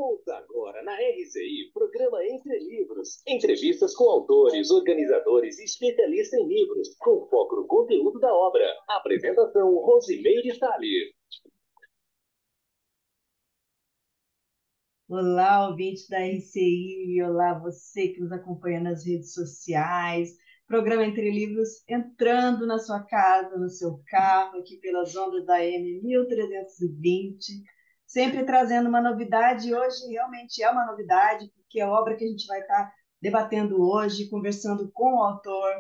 Ouça agora na RCI, programa Entre Livros. Entrevistas com autores, organizadores e especialistas em livros, com foco no conteúdo da obra. Apresentação, Rosimeire Salles. Olá, ouvintes da RCI, olá você que nos acompanha nas redes sociais. Programa Entre Livros entrando na sua casa, no seu carro, aqui pelas ondas da AM 1320, sempre trazendo uma novidade. E hoje realmente é uma novidade, porque a obra que a gente vai estar debatendo hoje, conversando com o autor,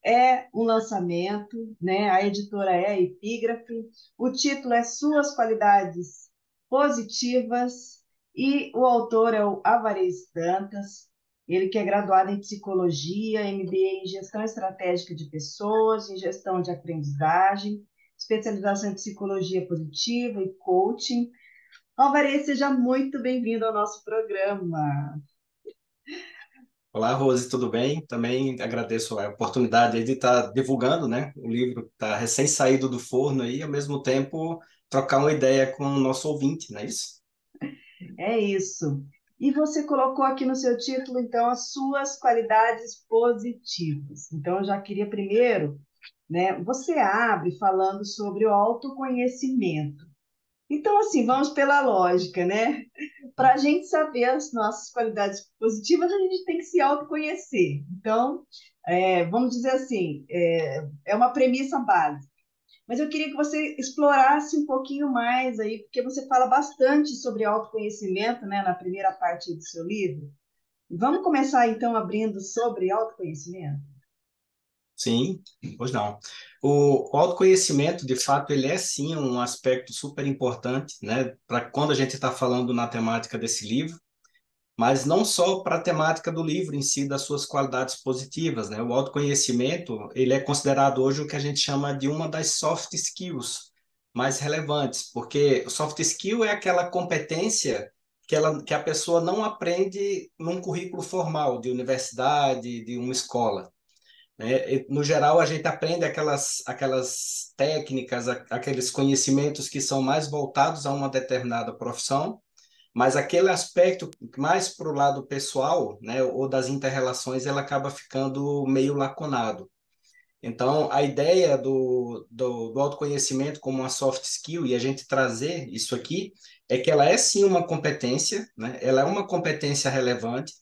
é um lançamento, né? A editora é a Epígrafe. O título é Suas Qualidades Positivas. E o autor é o Avarez Dantas, ele que é graduado em Psicologia, MBA em Gestão Estratégica de Pessoas, em Gestão de Aprendizagem, especialização em Psicologia Positiva e Coaching. Avarez, seja muito bem-vindo ao nosso programa. Olá, Rose, tudo bem? Também agradeço a oportunidade aí de estar divulgando, né? O livro que está recém-saído do forno aí, ao mesmo tempo trocar uma ideia com o nosso ouvinte, não é isso? É isso. E você colocou aqui no seu título, então, as suas qualidades positivas. Então, eu já queria primeiro, né? Você abre falando sobre o autoconhecimento. Então, assim, vamos pela lógica, né? Para a gente saber as nossas qualidades positivas, a gente tem que se autoconhecer. Então, vamos dizer assim, é uma premissa básica. Mas eu queria que você explorasse um pouquinho mais aí, porque você fala bastante sobre autoconhecimento, né, na primeira parte do seu livro. Vamos começar, então, abrindo sobre autoconhecimento? Sim, pois não. O autoconhecimento, de fato, ele é sim um aspecto super importante, né? Para quando a gente está falando na temática desse livro, mas não só para a temática do livro em si, das suas qualidades positivas, né? O autoconhecimento, ele é considerado hoje o que a gente chama de uma das soft skills mais relevantes, porque o soft skill é aquela competência que a pessoa não aprende num currículo formal de universidade, de uma escola, né? No geral, a gente aprende aquelas técnicas, aqueles conhecimentos que são mais voltados a uma determinada profissão, mas aquele aspecto mais para o lado pessoal, né, ou das interrelações, ele acaba ficando meio laconado. Então, a ideia do autoconhecimento como uma soft skill, e a gente trazer isso aqui, é que ela é sim uma competência, né? Ela é uma competência relevante,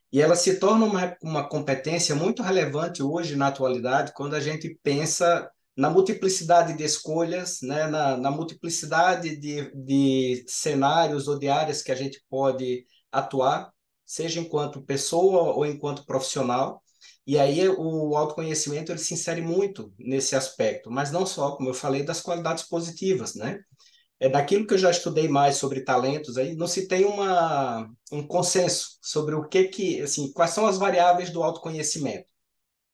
e ela se torna uma competência muito relevante hoje, na atualidade, quando a gente pensa na multiplicidade de escolhas, né? Na multiplicidade de cenários ou de áreas que a gente pode atuar, seja enquanto pessoa ou enquanto profissional. E aí o autoconhecimento ele se insere muito nesse aspecto, mas não só, como eu falei, das qualidades positivas, né? Daquilo que eu já estudei mais sobre talentos, aí não se tem um consenso sobre o que, assim, quais são as variáveis do autoconhecimento,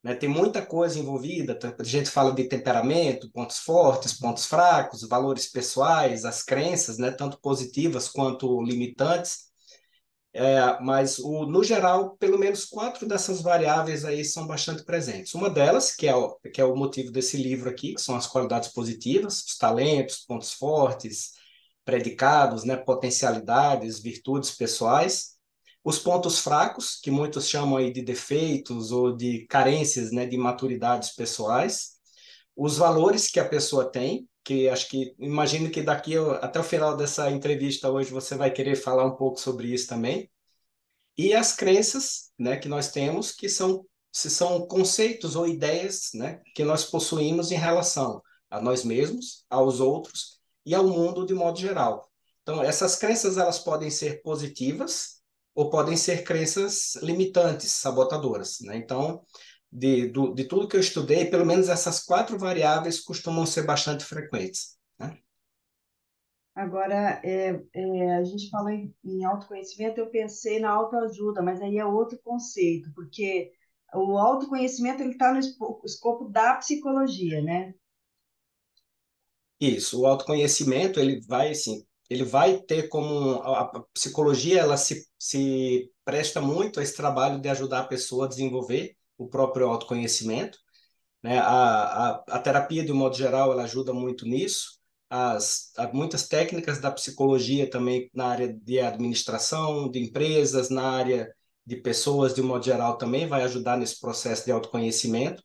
né? Tem muita coisa envolvida, a gente fala de temperamento, pontos fortes, pontos fracos, valores pessoais, as crenças, né? Tanto positivas quanto limitantes, mas no geral, pelo menos quatro dessas variáveis aí são bastante presentes. Uma delas, que é o motivo desse livro aqui, que são as qualidades positivas, os talentos, pontos fortes, predicados, né, potencialidades, virtudes pessoais. Os pontos fracos, que muitos chamam aí de defeitos ou de carências, né, de maturidades pessoais. Os valores que a pessoa tem, que acho que, imagino que até o final dessa entrevista hoje você vai querer falar um pouco sobre isso também. E as crenças, né, que nós temos, se são conceitos ou ideias, né, que nós possuímos em relação a nós mesmos, aos outros e ao mundo de modo geral. Então, essas crenças elas podem ser positivas ou podem ser crenças limitantes, sabotadoras, né? Então, de tudo que eu estudei, pelo menos essas quatro variáveis costumam ser bastante frequentes, né? Agora, a gente falou em autoconhecimento, eu pensei na autoajuda, mas aí é outro conceito, porque o autoconhecimento ele está no escopo da psicologia, né? Isso, o autoconhecimento, ele vai ter como a psicologia, ela se presta muito a esse trabalho de ajudar a pessoa a desenvolver o próprio autoconhecimento, né? A terapia, de um modo geral, ela ajuda muito nisso, muitas técnicas da psicologia também na área de administração, de empresas, na área de pessoas, de um modo geral, também vai ajudar nesse processo de autoconhecimento.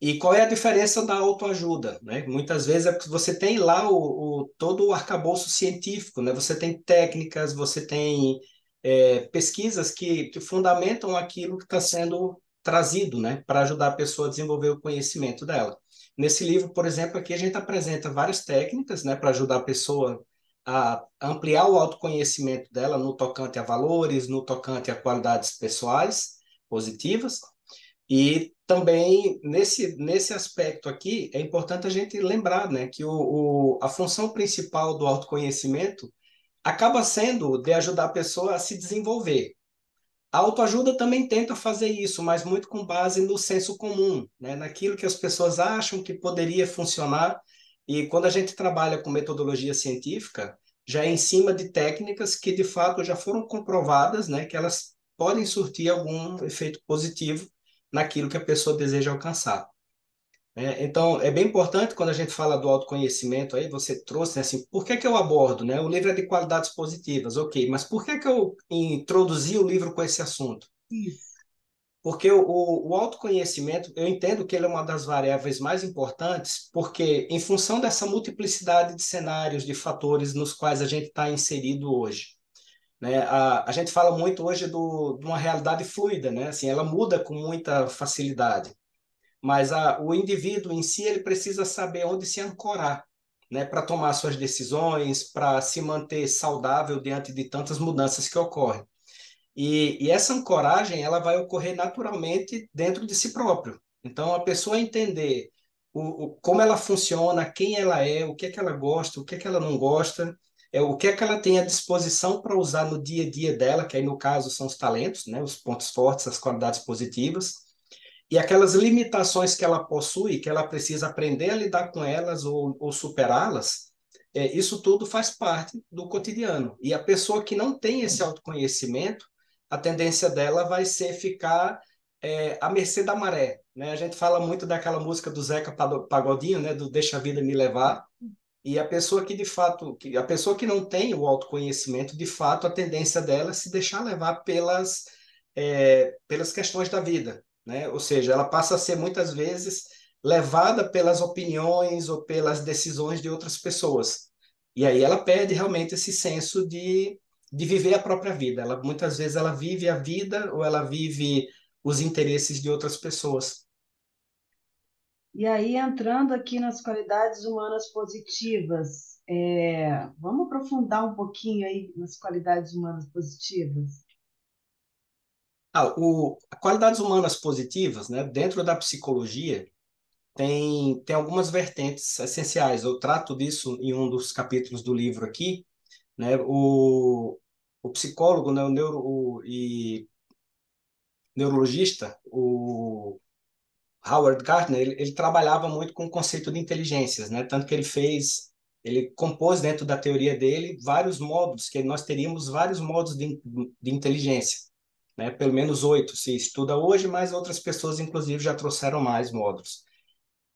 E qual é a diferença da autoajuda, né? Muitas vezes é porque você tem lá todo o arcabouço científico, né? Você tem técnicas, você tem pesquisas que fundamentam aquilo que está sendo trazido, né? Para ajudar a pessoa a desenvolver o conhecimento dela. Nesse livro, por exemplo, aqui a gente apresenta várias técnicas, né? Para ajudar a pessoa a ampliar o autoconhecimento dela no tocante a valores, no tocante a qualidades pessoais positivas. E também, nesse aspecto aqui, é importante a gente lembrar, né, que a função principal do autoconhecimento acaba sendo de ajudar a pessoa a se desenvolver. A autoajuda também tenta fazer isso, mas muito com base no senso comum, né, naquilo que as pessoas acham que poderia funcionar. E quando a gente trabalha com metodologia científica, já é em cima de técnicas que, de fato, já foram comprovadas, né, que elas podem surtir algum efeito positivo naquilo que a pessoa deseja alcançar. Então, é bem importante quando a gente fala do autoconhecimento, aí você trouxe, né, assim, por que que eu abordo, né? O livro é de qualidades positivas, ok, mas por que que eu introduzi o livro com esse assunto? Isso. Porque o autoconhecimento, eu entendo que ele é uma das variáveis mais importantes, porque em função dessa multiplicidade de cenários, de fatores nos quais a gente está inserido hoje, né? A gente fala muito hoje de uma realidade fluida, né? Assim, ela muda com muita facilidade, mas o indivíduo em si ele precisa saber onde se ancorar, né? Para tomar suas decisões, para se manter saudável diante de tantas mudanças que ocorrem. E essa ancoragem ela vai ocorrer naturalmente dentro de si próprio. Então, a pessoa entender como ela funciona, quem ela é, o que é que ela gosta, o que é que ela não gosta, o que é que ela tem à disposição para usar no dia a dia dela, que aí no caso são os talentos, né, os pontos fortes, as qualidades positivas, e aquelas limitações que ela possui, que ela precisa aprender a lidar com elas ou superá-las, isso tudo faz parte do cotidiano. E a pessoa que não tem esse autoconhecimento, a tendência dela vai ser ficar à mercê da maré, né? A gente fala muito daquela música do Zeca Pagodinho, né? Do Deixa a Vida Me Levar. E a pessoa que de fato, a pessoa que não tem o autoconhecimento, de fato, a tendência dela é se deixar levar pelas questões da vida, né? Ou seja, ela passa a ser muitas vezes levada pelas opiniões ou pelas decisões de outras pessoas. E aí ela perde realmente esse senso de viver a própria vida. Ela muitas vezes ela vive a vida ou ela vive os interesses de outras pessoas. E aí, entrando aqui nas qualidades humanas positivas, vamos aprofundar um pouquinho aí nas qualidades humanas positivas? Qualidades humanas positivas, né, dentro da psicologia, tem algumas vertentes essenciais. Eu trato disso em um dos capítulos do livro aqui, né? O psicólogo, né, e neurologista, o Howard Gardner, ele trabalhava muito com o conceito de inteligências, né? Tanto que ele compôs dentro da teoria dele vários modos, que nós teríamos vários modos de inteligência, né? Pelo menos 8 se estuda hoje, mas outras pessoas, inclusive, já trouxeram mais módulos.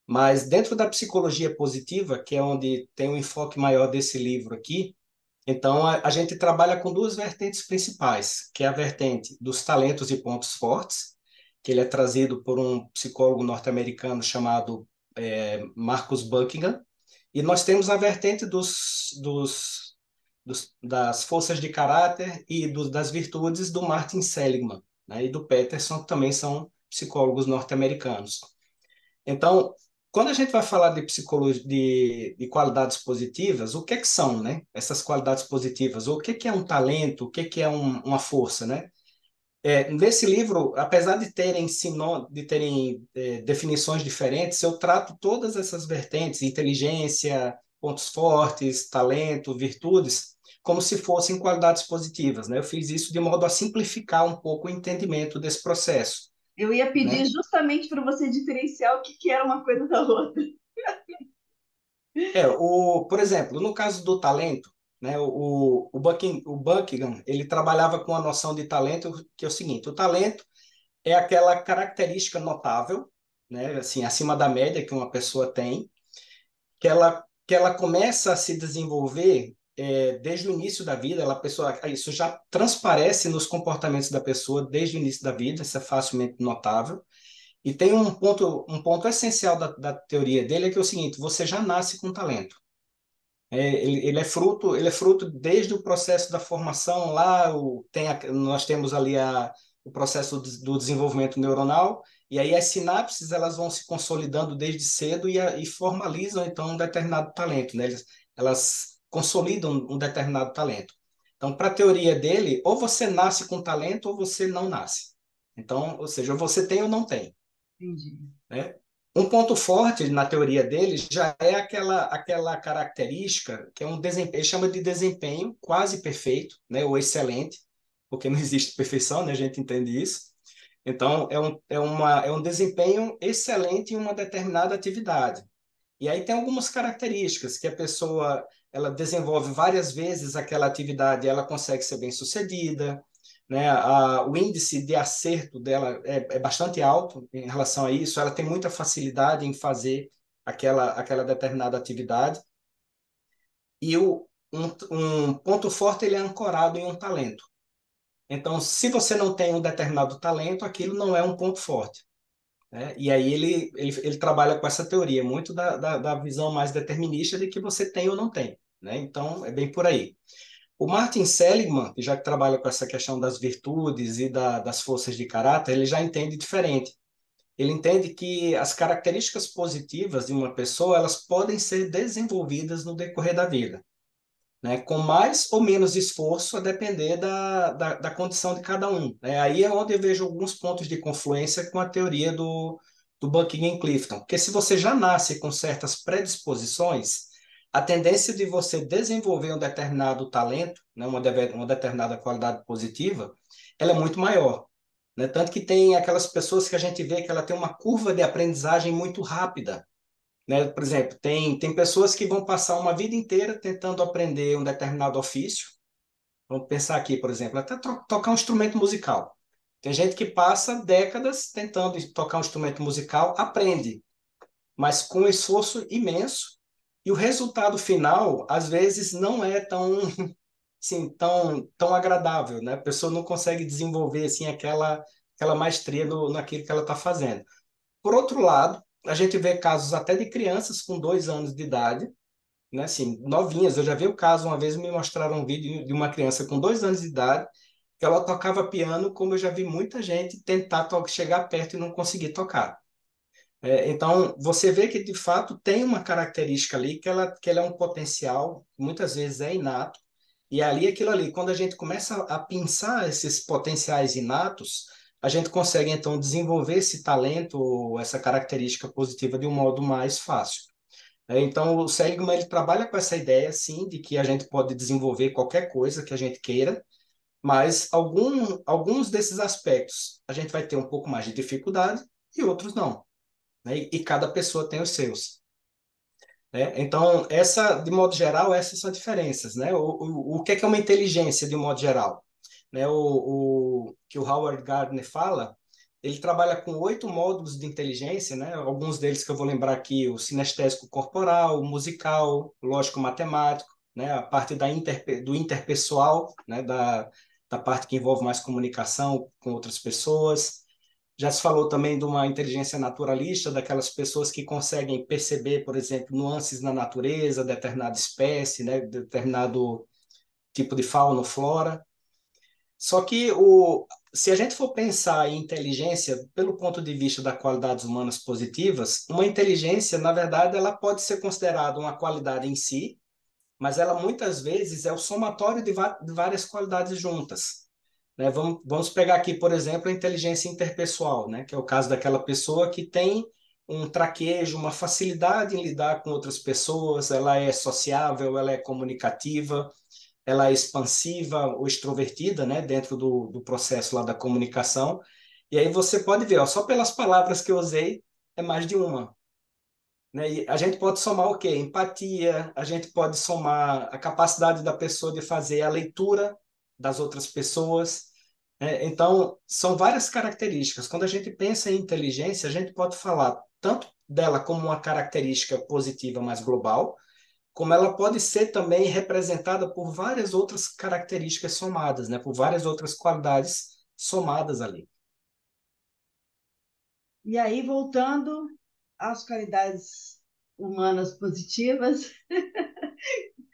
Mas dentro da psicologia positiva, que é onde tem um enfoque maior desse livro aqui, então a gente trabalha com duas vertentes principais, que é a vertente dos talentos e pontos fortes, que ele é trazido por um psicólogo norte-americano chamado Marcus Buckingham, e nós temos a vertente das forças de caráter e das virtudes do Martin Seligman, né, e do Peterson, que também são psicólogos norte-americanos. Então, quando a gente vai falar de psicologia, de qualidades positivas, o que é que são, né? Essas qualidades positivas, o que é um talento, o que é uma força, né? Nesse livro, apesar de terem definições diferentes, eu trato todas essas vertentes, inteligência, pontos fortes, talento, virtudes, como se fossem qualidades positivas, né? Eu fiz isso de modo a simplificar um pouco o entendimento desse processo, Eu ia pedir né? justamente para você diferenciar o que que era uma coisa da outra. Por exemplo, no caso do talento, né, o Buckingham, ele trabalhava com a noção de talento, que é o seguinte: o talento é aquela característica notável, né, assim, acima da média que uma pessoa tem, que ela que ela começa a se desenvolver desde o início da vida, isso já transparece nos comportamentos da pessoa desde o início da vida, isso é facilmente notável. E tem um ponto essencial da teoria dele, é que é o seguinte: você já nasce com talento. Ele é fruto desde o processo da formação lá, nós temos ali o processo do desenvolvimento neuronal, e aí as sinapses elas vão se consolidando desde cedo e formalizam então um determinado talento, né? Elas consolidam um determinado talento. Então, para a teoria dele, ou você nasce com talento ou você não nasce. Então, ou seja, ou você tem ou não tem. Entendi. Né? Um ponto forte na teoria dele já é aquela característica que é um desempenho, ele chama de desempenho quase perfeito, né, ou excelente, porque não existe perfeição, né, a gente entende isso. Então, é um desempenho excelente em uma determinada atividade. E aí tem algumas características que a pessoa ela desenvolve várias vezes aquela atividade, ela consegue ser bem-sucedida, né? O índice de acerto dela é bastante alto em relação a isso, ela tem muita facilidade em fazer aquela determinada atividade. E um ponto forte ele é ancorado em um talento. Então, se você não tem um determinado talento, aquilo não é um ponto forte. Né? E aí ele trabalha com essa teoria, muito da visão mais determinista de que você tem ou não tem. Né? Então, é bem por aí. O Martin Seligman, que já trabalha com essa questão das virtudes e das forças de caráter, ele já entende diferente. Ele entende que as características positivas de uma pessoa elas podem ser desenvolvidas no decorrer da vida, né? Com mais ou menos esforço, a depender da condição de cada um. Né? Aí é onde eu vejo alguns pontos de confluência com a teoria do Buckingham-Clifton. Porque se você já nasce com certas predisposições, a tendência de você desenvolver um determinado talento, né, uma determinada qualidade positiva, ela é muito maior. Né? Tanto que tem aquelas pessoas que a gente vê que ela tem uma curva de aprendizagem muito rápida. Né? Por exemplo, tem pessoas que vão passar uma vida inteira tentando aprender um determinado ofício. Vamos pensar aqui, por exemplo, até tocar um instrumento musical. Tem gente que passa décadas tentando tocar um instrumento musical, aprende, mas com um esforço imenso, e o resultado final, às vezes, não é assim, tão agradável, né? A pessoa não consegue desenvolver assim, aquela maestria naquilo que ela está fazendo. Por outro lado, a gente vê casos até de crianças com 2 anos de idade, né, assim, novinhas. Eu já vi o caso, uma vez me mostraram um vídeo de uma criança com 2 anos de idade, que ela tocava piano, como eu já vi muita gente tentar chegar perto e não conseguir tocar. Então, você vê que, de fato, tem uma característica ali que ela é um potencial, muitas vezes é inato, e aquilo ali, quando a gente começa a pensar esses potenciais inatos, a gente consegue, então, desenvolver esse talento, ou essa característica positiva de um modo mais fácil. Então, o Seligman ele trabalha com essa ideia, sim, de que a gente pode desenvolver qualquer coisa que a gente queira, mas alguns desses aspectos a gente vai ter um pouco mais de dificuldade e outros não. Né? E cada pessoa tem os seus. Né? Então, de modo geral, essas são diferenças. Né? O que é uma inteligência, de modo geral? Né? Que o Howard Gardner fala, ele trabalha com 8 módulos de inteligência, né? Alguns deles que eu vou lembrar aqui: o sinestésico corporal, o musical, o lógico-matemático, né? A parte do interpessoal, né? Da parte que envolve mais comunicação com outras pessoas. Já se falou também de uma inteligência naturalista, daquelas pessoas que conseguem perceber, por exemplo, nuances na natureza, determinada espécie, né, determinado tipo de fauna ou flora. Só que se a gente for pensar em inteligência pelo ponto de vista das qualidades humanas positivas, uma inteligência, na verdade, ela pode ser considerada uma qualidade em si, mas ela muitas vezes é o somatório de várias qualidades juntas. Né? Vamos pegar aqui, por exemplo, a inteligência interpessoal, né? Que é o caso daquela pessoa que tem um traquejo, uma facilidade em lidar com outras pessoas, ela é sociável, ela é comunicativa, ela é expansiva ou extrovertida, né? Dentro do processo lá da comunicação. E aí você pode ver, ó, só pelas palavras que eu usei, é mais de uma. Né? E a gente pode somar o quê? Empatia, a gente pode somar a capacidade da pessoa de fazer a leitura das outras pessoas. Então, são várias características. Quando a gente pensa em inteligência, a gente pode falar tanto dela como uma característica positiva mais global, como ela pode ser também representada por várias outras características somadas, né? Por várias outras qualidades somadas ali. E aí, voltando às qualidades humanas positivas,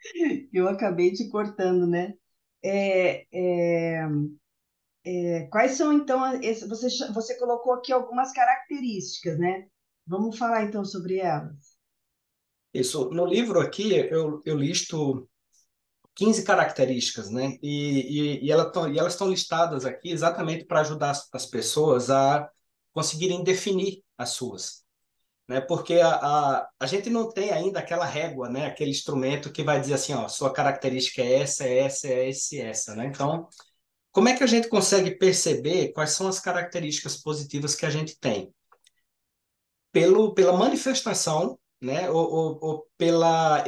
que eu acabei te cortando, né? É, é, quais são, então, você colocou aqui algumas características, né? Vamos falar, então, sobre elas. Isso, no livro aqui, eu listo 15 características, né? E elas estão listadas aqui exatamente para ajudar as pessoas a conseguirem definir as suas, né? Porque a gente não tem ainda aquela régua, né? Aquele instrumento que vai dizer assim, ó, sua característica é essa, essa, né? Então, como é que a gente consegue perceber quais são as características positivas que a gente tem? Pela manifestação, né, ou pela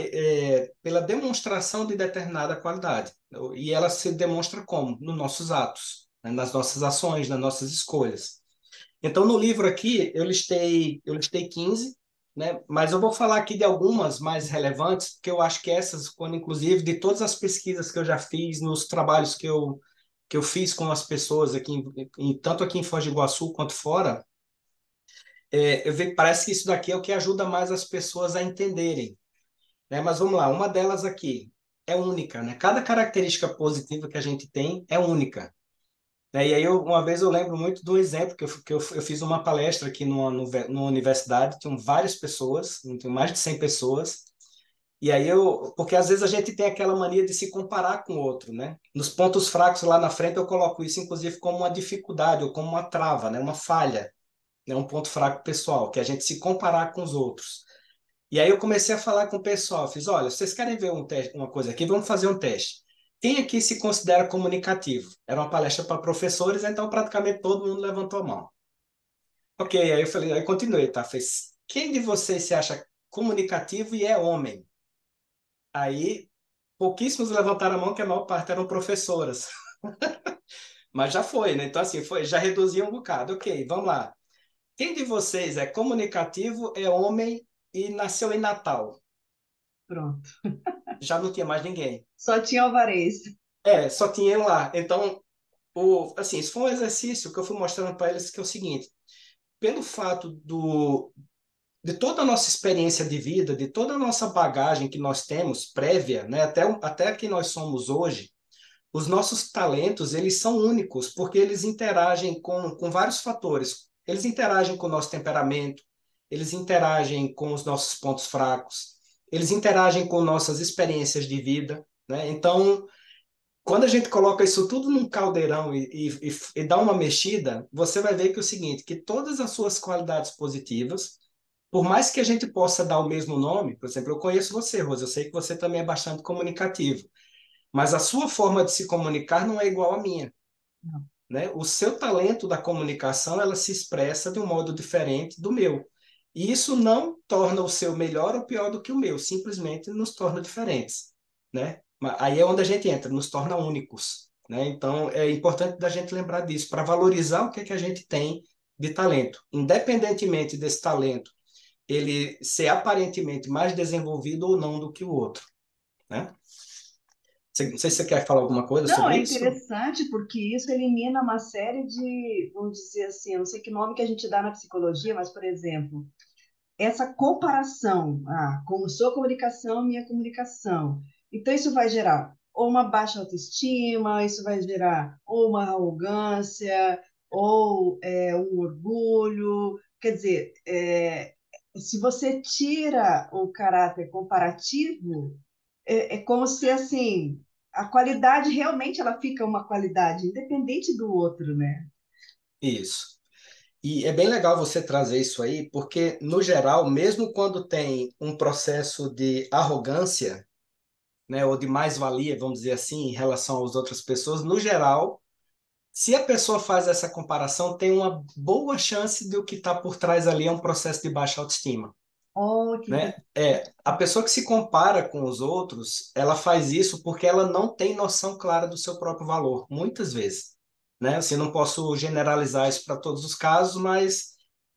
demonstração de determinada qualidade. E ela se demonstra como? Nos nossos atos, né, nas nossas ações, nas nossas escolhas. Então, no livro aqui, eu listei 15, né, mas eu vou falar aqui de algumas mais relevantes, porque eu acho que essas, quando inclusive de todas as pesquisas que eu já fiz, nos trabalhos que eu fiz com as pessoas aqui, tanto aqui em Foz do Iguaçu quanto fora, eu vejo, parece que isso daqui é o que ajuda mais as pessoas a entenderem, né? Mas vamos lá, uma delas aqui é única, né? Cada característica positiva que a gente tem é única, né? E aí, uma vez eu lembro muito do exemplo que eu fiz uma palestra aqui numa universidade, tinham várias pessoas, tinham mais de 100 pessoas, e aí porque às vezes a gente tem aquela mania de se comparar com o outro, né? Nos pontos fracos lá na frente eu coloco isso, inclusive, como uma dificuldade ou como uma trava, né? Uma falha, né? Um ponto fraco pessoal, que é a gente se comparar com os outros. E aí eu comecei a falar com o pessoal, fiz, olha, vocês querem ver uma coisa aqui? Vamos fazer um teste. Quem aqui se considera comunicativo? Era uma palestra para professores, então praticamente todo mundo levantou a mão. Ok, aí eu falei, aí continuei, tá? Fez, quem de vocês se acha comunicativo e é homem? Aí pouquíssimos levantaram a mão, que a maior parte eram professoras. Mas já foi, né? Então assim, já reduzia um bocado. Ok, vamos lá. Quem de vocês é comunicativo, é homem e nasceu em Natal? Pronto. Já não tinha mais ninguém. Só tinha alvarez. Só tinha ele lá. Então, assim, isso foi um exercício que eu fui mostrando para eles que é o seguinte, pelo fato de toda a nossa experiência de vida, de toda a nossa bagagem que nós temos prévia, né, até que nós somos hoje, os nossos talentos, eles são únicos, porque eles interagem com vários fatores. Eles interagem com o nosso temperamento, eles interagem com os nossos pontos fracos, eles interagem com nossas experiências de vida, né? Então, quando a gente coloca isso tudo num caldeirão e dá uma mexida, você vai ver que é o seguinte, que todas as suas qualidades positivas, por mais que a gente possa dar o mesmo nome, por exemplo, eu conheço você, Rosa, eu sei que você também é bastante comunicativo, mas a sua forma de se comunicar não é igual à minha, Não. né? O seu talento da comunicação, ela se expressa de um modo diferente do meu. E isso não torna o seu melhor ou pior do que o meu, simplesmente nos torna diferentes, né? Aí é onde a gente entra, nos torna únicos, né? Então é importante da gente lembrar disso, para valorizar o que é que a gente tem de talento, independentemente desse talento ele ser aparentemente mais desenvolvido ou não do que o outro, né? Não sei se você quer falar alguma coisa Não, sobre é isso. interessante porque isso elimina uma série de, vamos dizer assim, eu não sei que nome que a gente dá na psicologia, mas, por exemplo, essa comparação, como sua comunicação, minha comunicação. Então, isso vai gerar ou uma baixa autoestima, isso vai gerar ou uma arrogância, ou um orgulho. Quer dizer, se você tira o caráter comparativo, é como se assim a qualidade realmente ela fica uma qualidade independente do outro, né? Isso. E é bem legal você trazer isso aí, porque, no geral, mesmo quando tem um processo de arrogância, né, ou de mais-valia, vamos dizer assim, em relação às outras pessoas, no geral, se a pessoa faz essa comparação, tem uma boa chance de o que está por trás ali é um processo de baixa autoestima, Oh, que né? interessante. A pessoa que se compara com os outros, ela faz isso porque ela não tem noção clara do seu próprio valor, muitas vezes, né? Assim, não posso generalizar isso para todos os casos, mas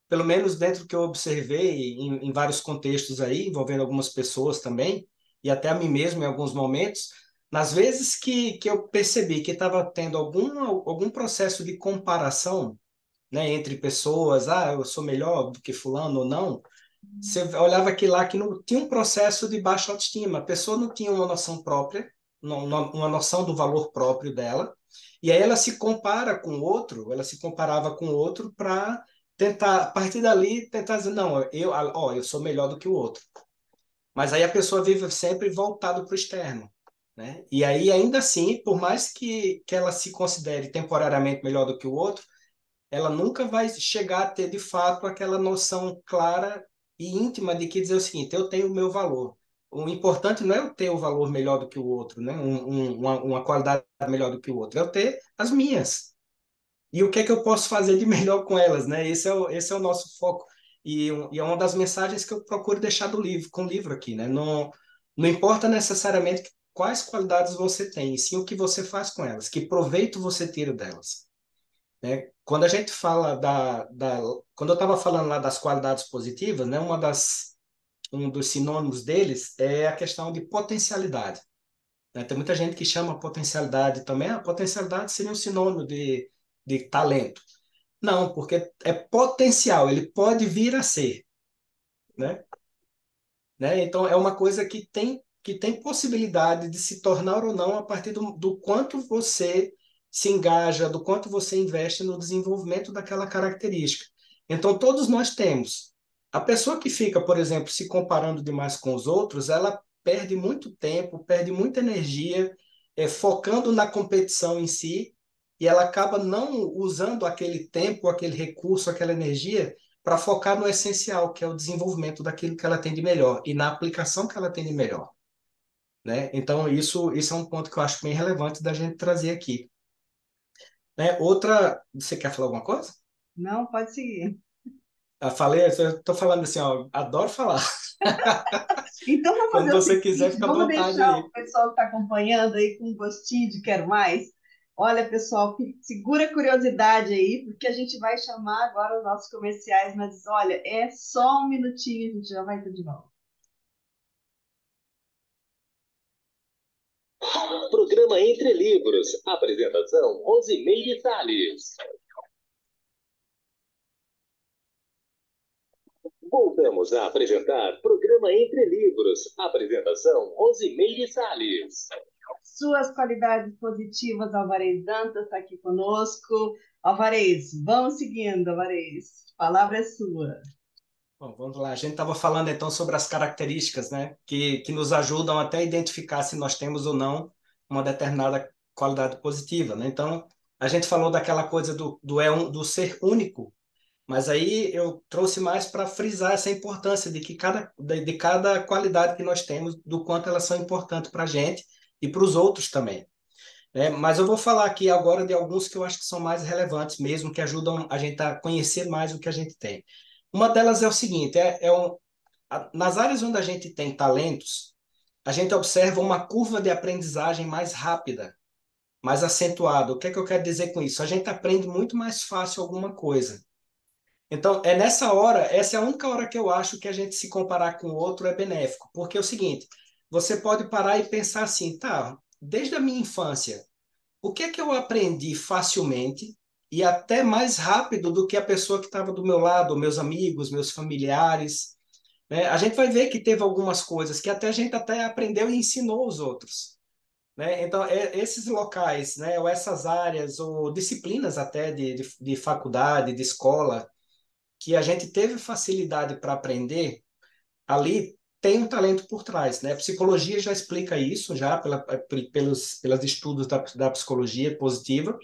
pelo menos dentro do que eu observei em vários contextos aí, envolvendo algumas pessoas também, e até a mim mesmo em alguns momentos, nas vezes que eu percebi que estava tendo algum processo de comparação, né, entre pessoas, eu sou melhor do que fulano ou não, você olhava que lá que não tinha um processo de baixa autoestima, a pessoa não tinha uma noção própria, uma noção do valor próprio dela, e aí ela se compara com o outro, ela se comparava com o outro para tentar, a partir dali, tentar dizer, não, eu sou melhor do que o outro. Mas aí a pessoa vive sempre voltado para o externo, né? E aí, ainda assim, por mais que ela se considere temporariamente melhor do que o outro, ela nunca vai chegar a ter, de fato, aquela noção clara e íntima de que dizer o seguinte, eu tenho o meu valor. O importante não é eu ter o valor melhor do que o outro, né? Uma qualidade melhor do que o outro, é eu ter as minhas. E o que é que eu posso fazer de melhor com elas, né? Esse é o nosso foco. E é uma das mensagens que eu procuro deixar do livro, com o livro aqui, né? Não importa necessariamente quais qualidades você tem, e sim o que você faz com elas, que proveito você tira delas, né? Quando a gente fala quando eu estava falando lá das qualidades positivas, né? Um dos sinônimos deles é a questão de potencialidade, né? Tem muita gente que chama potencialidade também, a potencialidade seria um sinônimo de talento. Não, porque é potencial, ele pode vir a ser, né? Então é uma coisa que tem possibilidade de se tornar ou não a partir do quanto você se engaja, do quanto você investe no desenvolvimento daquela característica. Então todos nós temos. A pessoa que fica, por exemplo, se comparando demais com os outros, ela perde muito tempo, perde muita energia, focando na competição em si, e ela acaba não usando aquele tempo, aquele recurso, aquela energia para focar no essencial, que é o desenvolvimento daquilo que ela tem de melhor e na aplicação que ela tem de melhor, né? Então, isso é um ponto que eu acho bem relevante da gente trazer aqui, né? Outra, você quer falar alguma coisa? Não, pode seguir. Eu falei, eu estou falando assim, ó, adoro falar. Então, vamos Quando fazer o você quiser, seguinte: fica à vamos vontade deixar o aí. pessoal que está acompanhando aí com um gostinho de quero mais. Olha, pessoal, segura a curiosidade aí, porque a gente vai chamar agora os nossos comerciais, mas olha, é só um minutinho, a gente já vai estar de volta. Programa Entre Livros. Apresentação: Rosimeire Salles. Voltamos a apresentar Programa Entre Livros. Apresentação: Rosimeire Salles. Suas qualidades positivas, Alvarez Dantas está aqui conosco. Alvarez, vamos seguindo, Alvarez. A palavra é sua. Bom, vamos lá. A gente estava falando então sobre as características, né, que nos ajudam até a identificar se nós temos ou não uma determinada qualidade positiva, né? Então, a gente falou daquela coisa do ser único, mas aí eu trouxe mais para frisar essa importância de cada qualidade que nós temos, do quanto elas são importantes para a gente e para os outros também, né? Mas eu vou falar aqui agora de alguns que eu acho que são mais relevantes mesmo, que ajudam a gente a conhecer mais o que a gente tem. Uma delas é o seguinte, nas áreas onde a gente tem talentos, a gente observa uma curva de aprendizagem mais rápida, mais acentuada. O que é que eu quero dizer com isso? A gente aprende muito mais fácil alguma coisa. Então, é nessa hora, essa é a única hora que eu acho que a gente se comparar com o outro é benéfico. Porque é o seguinte, você pode parar e pensar assim, tá, desde a minha infância, o que é que eu aprendi facilmente e até mais rápido do que a pessoa que estava do meu lado, meus amigos, meus familiares, né? A gente vai ver que teve algumas coisas que até a gente até aprendeu e ensinou os outros, né? Então, esses locais, né, ou essas áreas, ou disciplinas até de faculdade, de escola, que a gente teve facilidade para aprender, ali tem um talento por trás, né? A psicologia já explica isso, já pelos estudos da psicologia positiva,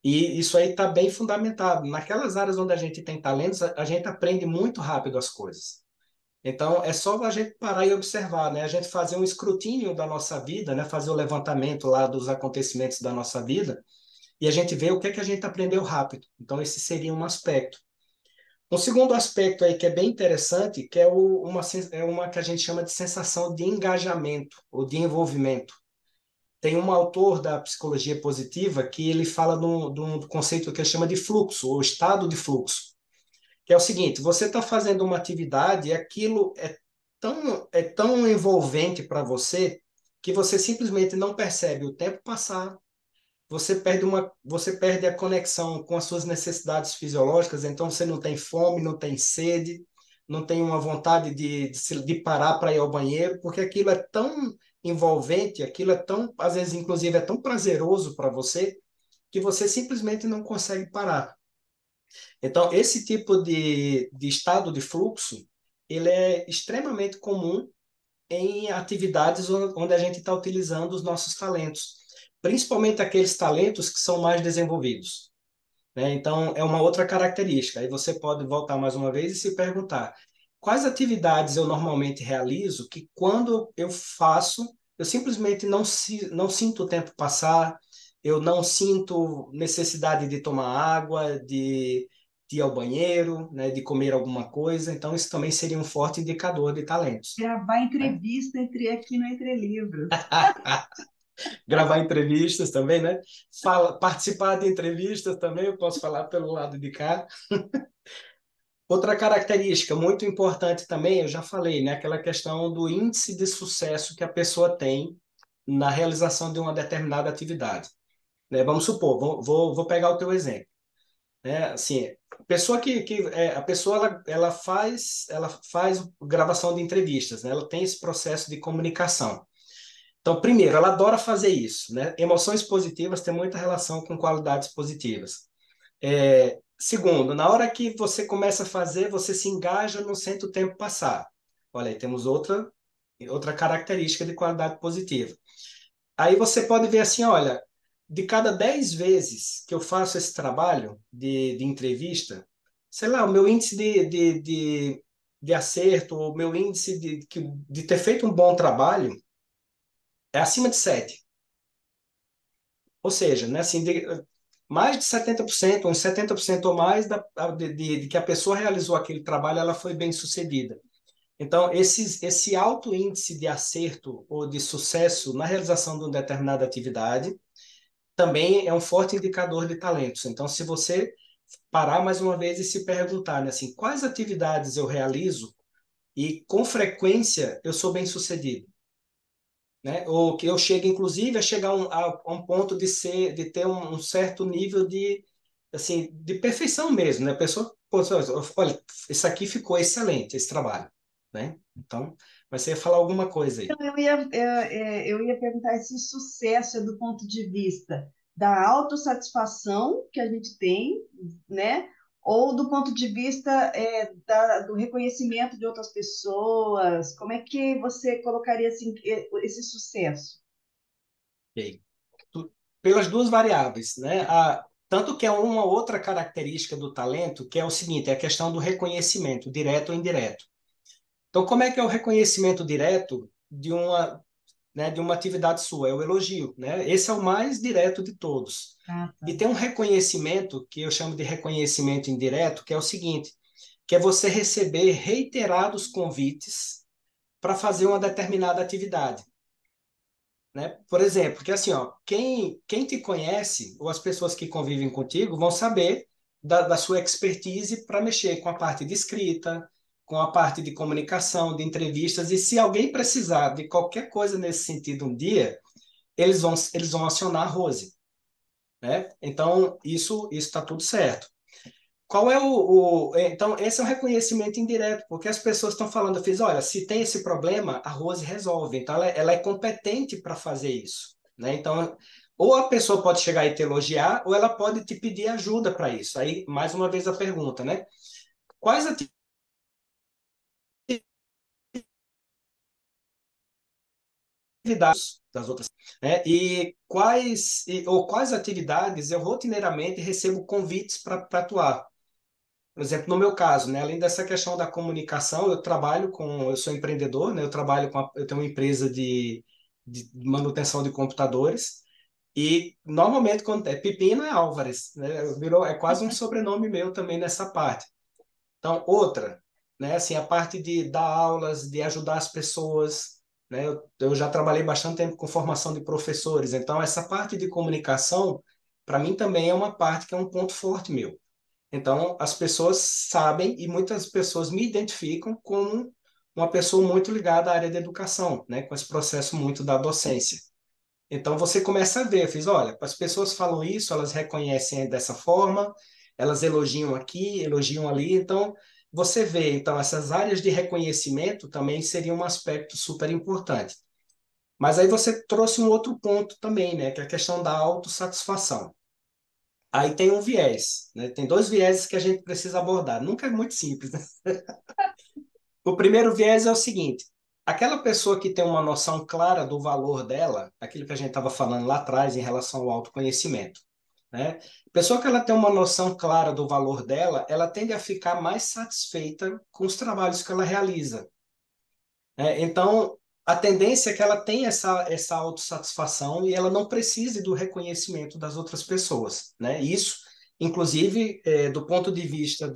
e isso aí está bem fundamentado. Naquelas áreas onde a gente tem talentos, a gente aprende muito rápido as coisas. Então, é só a gente parar e observar, né? A gente fazer um escrutínio da nossa vida, né? Fazer o levantamento lá dos acontecimentos da nossa vida, e a gente vê o que é que a gente aprendeu rápido. Então, esse seria um aspecto. Um segundo aspecto aí que é bem interessante, que é uma que a gente chama de sensação de engajamento ou de envolvimento. Tem um autor da psicologia positiva que ele fala de um conceito que ele chama de fluxo, ou estado de fluxo, que é o seguinte: você está fazendo uma atividade e aquilo é tão envolvente para você que você simplesmente não percebe o tempo passar, você perde a conexão com as suas necessidades fisiológicas, então você não tem fome, não tem sede, não tem uma vontade de parar para ir ao banheiro, porque aquilo é tão envolvente, aquilo é tão, às vezes, inclusive, é tão prazeroso para você, que você simplesmente não consegue parar. Então, esse tipo de estado de fluxo, ele é extremamente comum em atividades onde a gente está utilizando os nossos talentos, principalmente aqueles talentos que são mais desenvolvidos, né? Então, é uma outra característica. Aí você pode voltar mais uma vez e se perguntar: quais atividades eu normalmente realizo que, quando eu faço, eu simplesmente não sinto o tempo passar, eu não sinto necessidade de tomar água, de ir ao banheiro, né, de comer alguma coisa. Então, isso também seria um forte indicador de talentos, Gravar né? entrevista aqui no Entre Livros. Gravar entrevistas também, né? Participar de entrevistas também, eu posso falar pelo lado de cá. Outra característica muito importante também, eu já falei, né? Aquela questão do índice de sucesso que a pessoa tem na realização de uma determinada atividade, né? Vamos supor, vou pegar o teu exemplo, né? Assim, a pessoa ela faz gravação de entrevistas, né? Ela tem esse processo de comunicação. Então, primeiro, ela adora fazer isso, né? Emoções positivas têm muita relação com qualidades positivas. Segundo, na hora que você começa a fazer, você se engaja, não sente o tempo passar. Olha aí, temos outra característica de qualidade positiva. Aí você pode ver assim, olha, de cada 10 vezes que eu faço esse trabalho de entrevista, sei lá, o meu índice de acerto, o meu índice de ter feito um bom trabalho é acima de 7. Ou seja, né, assim, mais de 70%, uns 70% ou mais de que a pessoa realizou aquele trabalho, ela foi bem sucedida. Então, esse alto índice de acerto ou de sucesso na realização de uma determinada atividade também é um forte indicador de talentos. Então, se você parar mais uma vez e se perguntar, né, assim, quais atividades eu realizo e com frequência eu sou bem sucedido, né? Ou que eu chegue, inclusive, a chegar a um ponto de ter um certo nível assim, de perfeição mesmo, né? A pessoa, pô, olha, isso aqui ficou excelente, esse trabalho, né? Então, mas você ia falar alguma coisa aí. Então, eu ia perguntar se sucesso é do ponto de vista da autossatisfação que a gente tem, né? Ou do ponto de vista do reconhecimento de outras pessoas. Como é que você colocaria assim, esse sucesso? Ok. Pelas duas variáveis, né? Tanto que é uma outra característica do talento, que é o seguinte, é a questão do reconhecimento, direto ou indireto. Então, como é que é o reconhecimento direto de uma atividade sua? É o elogio, né? Esse é o mais direto de todos. Ah, tá. E tem um reconhecimento, que eu chamo de reconhecimento indireto, que é o seguinte, que é você receber reiterados convites para fazer uma determinada atividade, né? Por exemplo, que assim, ó, quem te conhece, ou as pessoas que convivem contigo, vão saber da sua expertise para mexer com a parte de escrita, com a parte de comunicação, de entrevistas, e se alguém precisar de qualquer coisa nesse sentido um dia, eles vão acionar a Rose, né? Então, isso está tudo certo. Qual é Então, esse é um reconhecimento indireto, porque as pessoas estão falando, eu fiz, olha, se tem esse problema, a Rose resolve. Então, ela é competente para fazer isso, né? Então, ou a pessoa pode chegar e te elogiar, ou ela pode te pedir ajuda para isso. Aí, mais uma vez a pergunta, né? Quais atividades das outras, né? Ou quais atividades eu rotineiramente recebo convites para atuar? Por exemplo, no meu caso, né, além dessa questão da comunicação, eu sou empreendedor, né, eu tenho uma empresa de manutenção de computadores e normalmente quando é Pepino é Álvares, né, é quase um sobrenome meu também nessa parte. Então, outra, né, assim, a parte de dar aulas, de ajudar as pessoas, né, eu já trabalhei bastante tempo com formação de professores, então essa parte de comunicação, para mim também é uma parte que é um ponto forte meu. Então, as pessoas sabem e muitas pessoas me identificam como uma pessoa muito ligada à área da educação, né, com esse processo muito da docência. Então você começa a ver, fiz, olha, as pessoas falam isso, elas reconhecem dessa forma, elas elogiam aqui, elogiam ali, então você vê, então essas áreas de reconhecimento também seriam um aspecto super importante. Mas aí você trouxe um outro ponto também, né, que é a questão da autossatisfação. Aí tem um viés, né? Tem dois vieses que a gente precisa abordar. Nunca é muito simples, né? O primeiro viés é o seguinte: aquela pessoa que tem uma noção clara do valor dela, aquilo que a gente estava falando lá atrás em relação ao autoconhecimento, né? A pessoa que ela tem uma noção clara do valor dela, ela tende a ficar mais satisfeita com os trabalhos que ela realiza, né? Então, a tendência é que ela tenha essa autossatisfação e ela não precise do reconhecimento das outras pessoas, né? Isso, inclusive, do ponto de vista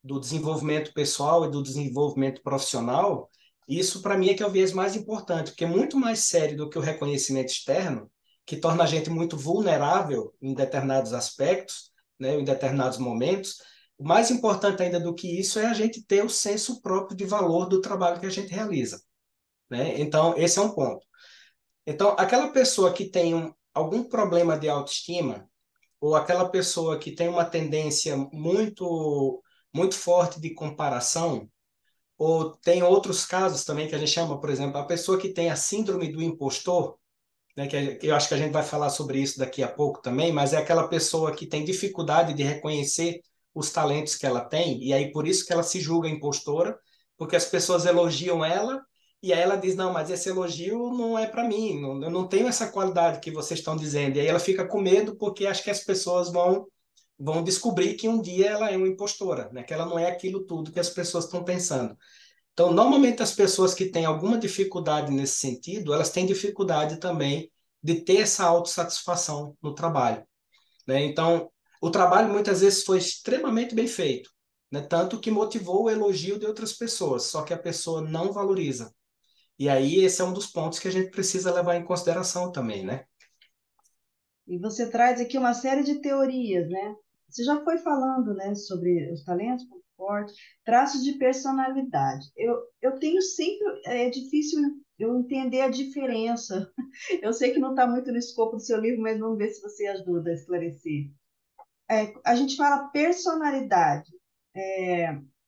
do desenvolvimento pessoal e do desenvolvimento profissional, isso para mim é que é o viés mais importante, porque é muito mais sério do que o reconhecimento externo, que torna a gente muito vulnerável em determinados aspectos, né, em determinados momentos. O mais importante ainda do que isso é a gente ter o senso próprio de valor do trabalho que a gente realiza, né? Então, esse é um ponto. Então, aquela pessoa que tem algum problema de autoestima, ou aquela pessoa que tem uma tendência muito forte de comparação, ou tem outros casos também que a gente chama, por exemplo, a pessoa que tem a síndrome do impostor, né, que eu acho que a gente vai falar sobre isso daqui a pouco também, mas é aquela pessoa que tem dificuldade de reconhecer os talentos que ela tem, e aí por isso que ela se julga impostora, porque as pessoas elogiam ela, e aí ela diz, não, mas esse elogio não é para mim, não, eu não tenho essa qualidade que vocês estão dizendo, e aí ela fica com medo porque acha que as pessoas vão descobrir que um dia ela é uma impostora, né? Que ela não é aquilo tudo que as pessoas estão pensando. Então, normalmente as pessoas que têm alguma dificuldade nesse sentido, elas têm dificuldade também de ter essa autossatisfação no trabalho, né? Então, o trabalho muitas vezes foi extremamente bem feito, né? Tanto que motivou o elogio de outras pessoas, só que a pessoa não valoriza. E aí esse é um dos pontos que a gente precisa levar em consideração também, né? E você traz aqui uma série de teorias, né? Você já foi falando, né, sobre os talentos, ponto forte, traços de personalidade. Eu tenho sempre, é difícil eu entender a diferença. Eu sei que não está muito no escopo do seu livro, mas vamos ver se você ajuda a esclarecer. A gente fala personalidade.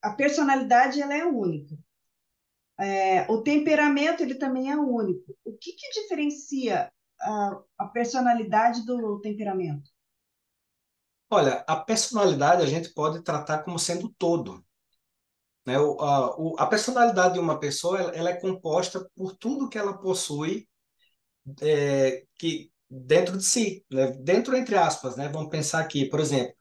A personalidade ela é única. O temperamento ele também é único. O que que diferencia a personalidade do temperamento? Olha, a personalidade a gente pode tratar como sendo todo, né? A personalidade de uma pessoa, ela é composta por tudo que ela possui, que dentro de si, né? Dentro entre aspas, né? Vamos pensar aqui, por exemplo,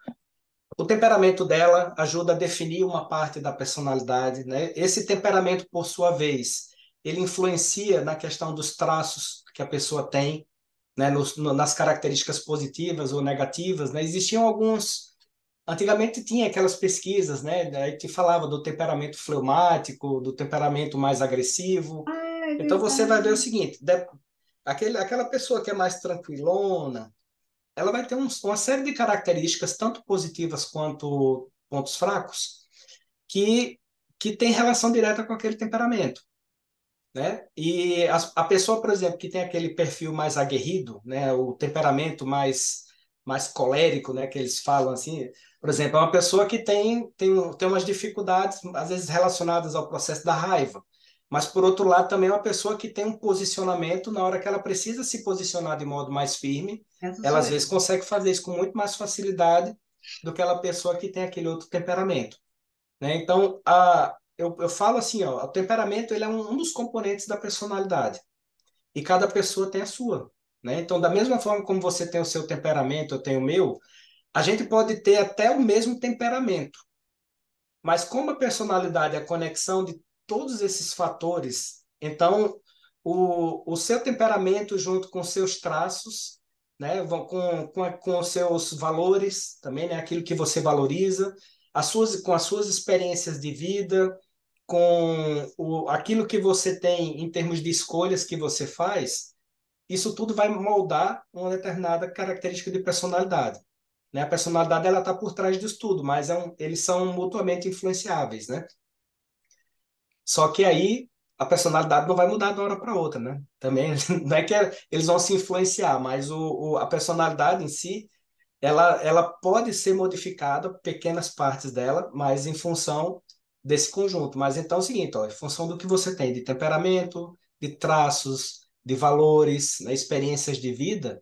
o temperamento dela ajuda a definir uma parte da personalidade, né? Esse temperamento, por sua vez, ele influencia na questão dos traços que a pessoa tem, né? Nas características positivas ou negativas, né? Existiam alguns. Antigamente tinha aquelas pesquisas, né? Daí te falava do temperamento fleumático, do temperamento mais agressivo. Ah, é Então você vai ver o verdade. seguinte: aquela pessoa que é mais tranquilona, ela vai ter uma série de características, tanto positivas quanto pontos fracos, que, que tem relação direta com aquele temperamento, né? E a pessoa, por exemplo, que tem aquele perfil mais aguerrido, né? O temperamento mais colérico, né? Que eles falam assim, por exemplo, é uma pessoa que tem umas dificuldades, às vezes relacionadas ao processo da raiva. Mas, por outro lado, também é uma pessoa que tem um posicionamento na hora que ela precisa se posicionar de modo mais firme, Essa ela sou às vezes eu. consegue fazer isso com muito mais facilidade do que aquela pessoa que tem aquele outro temperamento, né? Então, eu falo assim, ó, o temperamento ele é um dos componentes da personalidade e cada pessoa tem a sua, né? Então, da mesma forma como você tem o seu temperamento, eu tenho o meu, a gente pode ter até o mesmo temperamento, mas como a personalidade é a conexão de todos esses fatores, então o seu temperamento junto com seus traços, né, com os seus valores também, né, aquilo que você valoriza, com as suas experiências de vida, com aquilo que você tem em termos de escolhas que você faz, isso tudo vai moldar uma determinada característica de personalidade, né? A personalidade ela está por trás disso tudo, mas eles são mutuamente influenciáveis, né? Só que aí a personalidade não vai mudar de uma hora para outra, né? Também não é que eles vão se influenciar, mas a personalidade em si, ela pode ser modificada, pequenas partes dela, mas em função desse conjunto. Mas então é o seguinte, ó, em função do que você tem de temperamento, de traços, de valores, né, experiências de vida,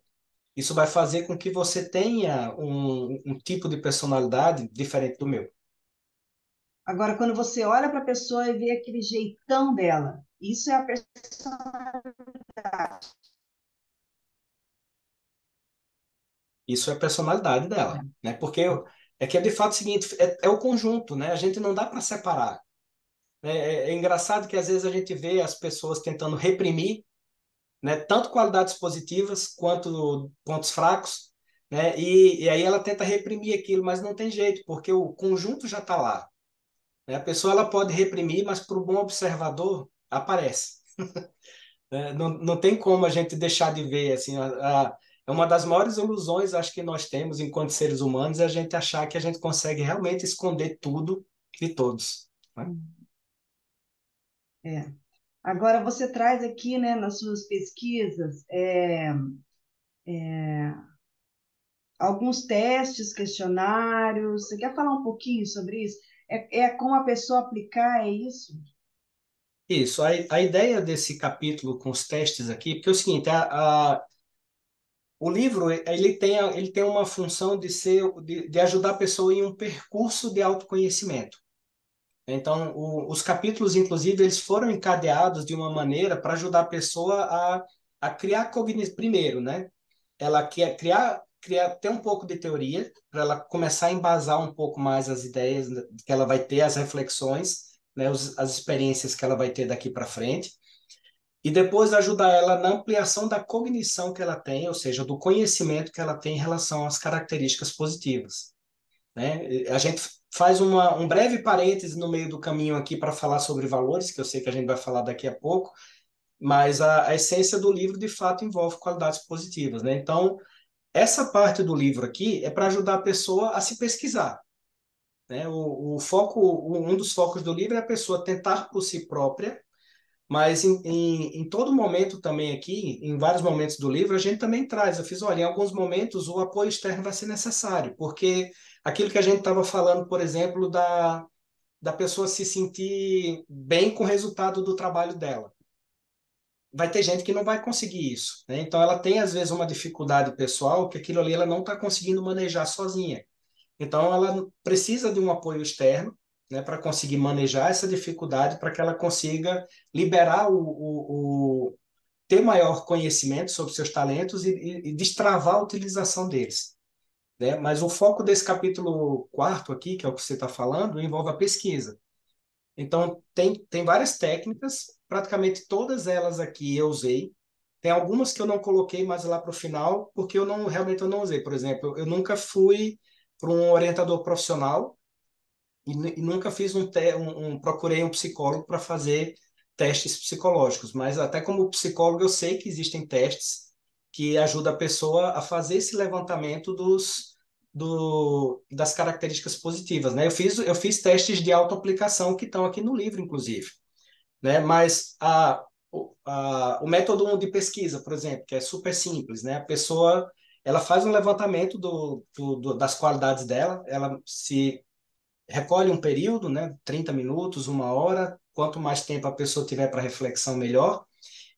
isso vai fazer com que você tenha um tipo de personalidade diferente do meu. Agora, quando você olha para a pessoa e vê aquele jeitão dela, isso é a personalidade. Isso é a personalidade dela, né? Porque é que é de fato o seguinte, é o conjunto, né? A gente não dá para separar. É engraçado que às vezes a gente vê as pessoas tentando reprimir, né? Tanto qualidades positivas quanto pontos fracos, né? E aí ela tenta reprimir aquilo, mas não tem jeito, porque o conjunto já está lá, né? A pessoa ela pode reprimir, mas para o bom observador aparece. Não tem como a gente deixar de ver, assim, é uma das maiores ilusões, acho que nós temos enquanto seres humanos, é a gente achar que a gente consegue realmente esconder tudo de todos, né? É. Agora, você traz aqui, né, nas suas pesquisas, alguns testes, questionários. Você quer falar um pouquinho sobre isso? É como a pessoa aplicar, é isso? Isso, a ideia desse capítulo com os testes aqui, porque é o seguinte, o livro ele tem uma função de ser de ajudar a pessoa em um percurso de autoconhecimento. Então, os capítulos, inclusive, eles foram encadeados de uma maneira para ajudar a pessoa a criar cognição. Primeiro, né? Ela quer ter um pouco de teoria, para ela começar a embasar um pouco mais as ideias que ela vai ter, as reflexões, né? As experiências que ela vai ter daqui para frente. E depois ajudar ela na ampliação da cognição que ela tem, ou seja, do conhecimento que ela tem em relação às características positivas, né? A gente faz um breve parêntese no meio do caminho aqui para falar sobre valores, que eu sei que a gente vai falar daqui a pouco, mas a essência do livro, de fato, envolve qualidades positivas, né? Então, essa parte do livro aqui é para ajudar a pessoa a se pesquisar, né? Um dos focos do livro é a pessoa tentar por si própria, mas em todo momento também aqui, em vários momentos do livro, a gente também traz. Eu fiz, olha, em alguns momentos o apoio externo vai ser necessário, porque aquilo que a gente estava falando, por exemplo, da pessoa se sentir bem com o resultado do trabalho dela. Vai ter gente que não vai conseguir isso, né? Então ela tem às vezes uma dificuldade pessoal que aquilo ali ela não está conseguindo manejar sozinha. Então ela precisa de um apoio externo, né, para conseguir manejar essa dificuldade, para que ela consiga liberar ter maior conhecimento sobre seus talentos e destravar a utilização deles, né? Mas o foco desse capítulo quarto aqui, que é o que você está falando, envolve a pesquisa. Então, tem várias técnicas, praticamente todas elas aqui eu usei. Tem algumas que eu não coloquei mais lá para o final, porque realmente eu não usei. Por exemplo, eu nunca fui para um orientador profissional e nunca fiz procurei um psicólogo para fazer testes psicológicos. Mas até como psicólogo eu sei que existem testes que ajudam a pessoa a fazer esse levantamento das características positivas, né? Eu fiz testes de autoaplicação que estão aqui no livro, inclusive, né? Mas o método 1 de pesquisa, por exemplo, que é super simples, né? A pessoa ela faz um levantamento das qualidades dela, ela se recolhe um período, né? 30 minutos, uma hora, quanto mais tempo a pessoa tiver para reflexão, melhor.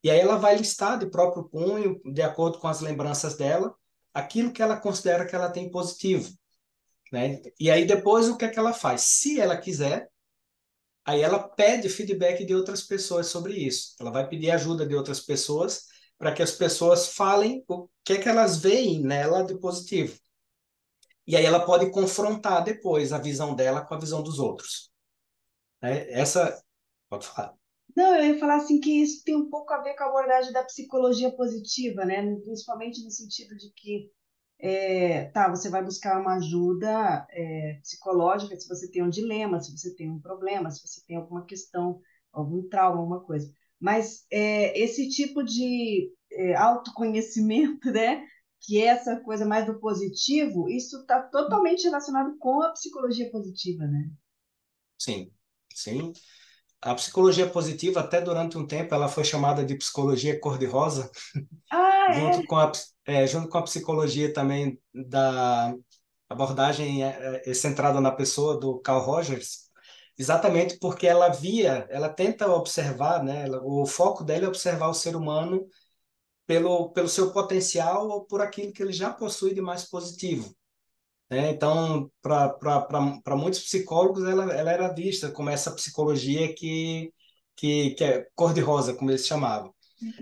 E aí ela vai listar de próprio punho, de acordo com as lembranças dela, aquilo que ela considera que ela tem positivo, né? E aí depois o que é que ela faz? Se ela quiser, aí ela pede feedback de outras pessoas sobre isso. Ela vai pedir ajuda de outras pessoas para que as pessoas falem o que é que elas veem nela de positivo. E aí ela pode confrontar depois a visão dela com a visão dos outros, né? Essa pode falar. Não, eu ia falar assim que isso tem um pouco a ver com a abordagem da psicologia positiva, né? Principalmente no sentido de que tá, você vai buscar uma ajuda psicológica se você tem um dilema, se você tem um problema, se você tem alguma questão, algum trauma, alguma coisa. Mas esse tipo de autoconhecimento, né, que é essa coisa mais do positivo, isso está totalmente relacionado com a psicologia positiva, né? Sim, sim. A psicologia positiva, até durante um tempo, ela foi chamada de psicologia cor-de-rosa, Ah, é? junto com a psicologia também da abordagem centrada na pessoa do Carl Rogers, exatamente porque ela tenta observar, né, o foco dela é observar o ser humano pelo seu potencial ou por aquilo que ele já possui de mais positivo, né? Então, para muitos psicólogos, ela era vista como essa psicologia que é cor-de-rosa, como eles chamavam.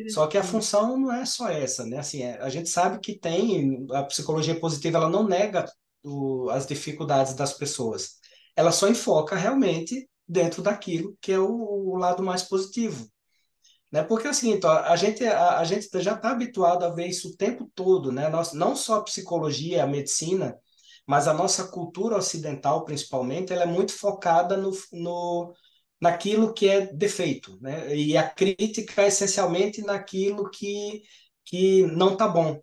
Só que a Interessante. função não é só essa, né? Assim, a gente sabe que tem a psicologia positiva, ela não nega as dificuldades das pessoas. Ela só enfoca realmente dentro daquilo que é o lado mais positivo, né? Porque assim, então, a gente já está habituado a ver isso o tempo todo, né? Não só a psicologia, a medicina, mas a nossa cultura ocidental, principalmente, ela é muito focada naquilo que é defeito, né? E a crítica é essencialmente naquilo que não está bom.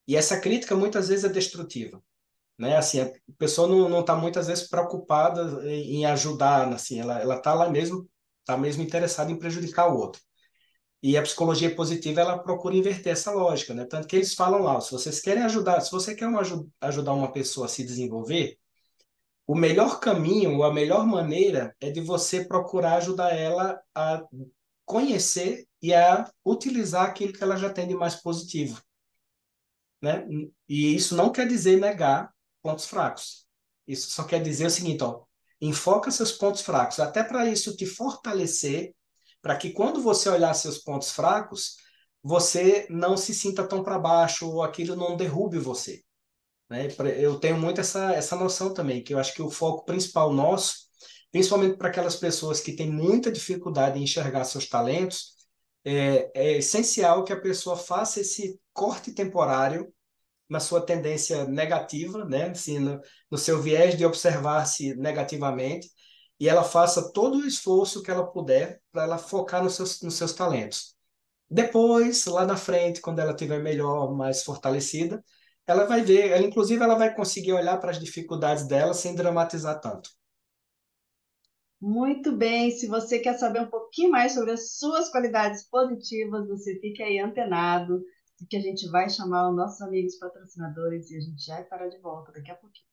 E essa crítica muitas vezes é destrutiva, né? Assim, a pessoa não está muitas vezes preocupada em ajudar, assim, ela está mesmo interessada em prejudicar o outro. E a psicologia positiva, ela procura inverter essa lógica, né? Tanto que eles falam lá, se vocês querem ajudar, se você quer ajudar uma pessoa a se desenvolver, o melhor caminho, ou a melhor maneira é de você procurar ajudar ela a conhecer e a utilizar aquilo que ela já tem de mais positivo, né? E isso não quer dizer negar pontos fracos. Isso só quer dizer o seguinte, ó, enfoca seus pontos fracos, até para isso te fortalecer, para que quando você olhar seus pontos fracos, você não se sinta tão para baixo ou aquilo não derrube você, né? Eu tenho muito essa noção também, que eu acho que o foco principal nosso, principalmente para aquelas pessoas que têm muita dificuldade em enxergar seus talentos, é essencial que a pessoa faça esse corte temporário na sua tendência negativa, né? Assim, no seu viés de observar-se negativamente, e ela faça todo o esforço que ela puder para ela focar nos seus talentos. Depois, lá na frente, quando ela estiver melhor, mais fortalecida, ela vai ver, inclusive ela vai conseguir olhar para as dificuldades dela sem dramatizar tanto. Muito bem. Se você quer saber um pouquinho mais sobre as suas qualidades positivas, você fica aí antenado, porque a gente vai chamar os nossos amigos patrocinadores e a gente já vai parar de volta daqui a pouquinho.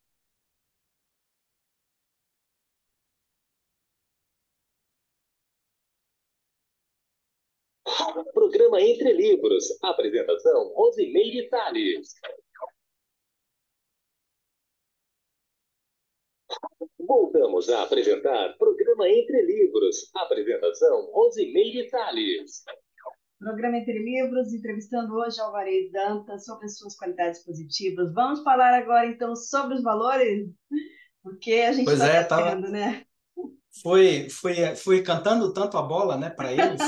Programa Entre Livros. Apresentação: Rosimeire Salles. Voltamos a apresentar Programa Entre Livros. Apresentação: Rosimeire Salles. Programa Entre Livros, entrevistando hoje Alvarez Dantas sobre as suas qualidades positivas. Vamos falar agora, então, sobre os valores, porque a gente Pois está é, devendo, né? fui cantando tanto a bola, né, para eles.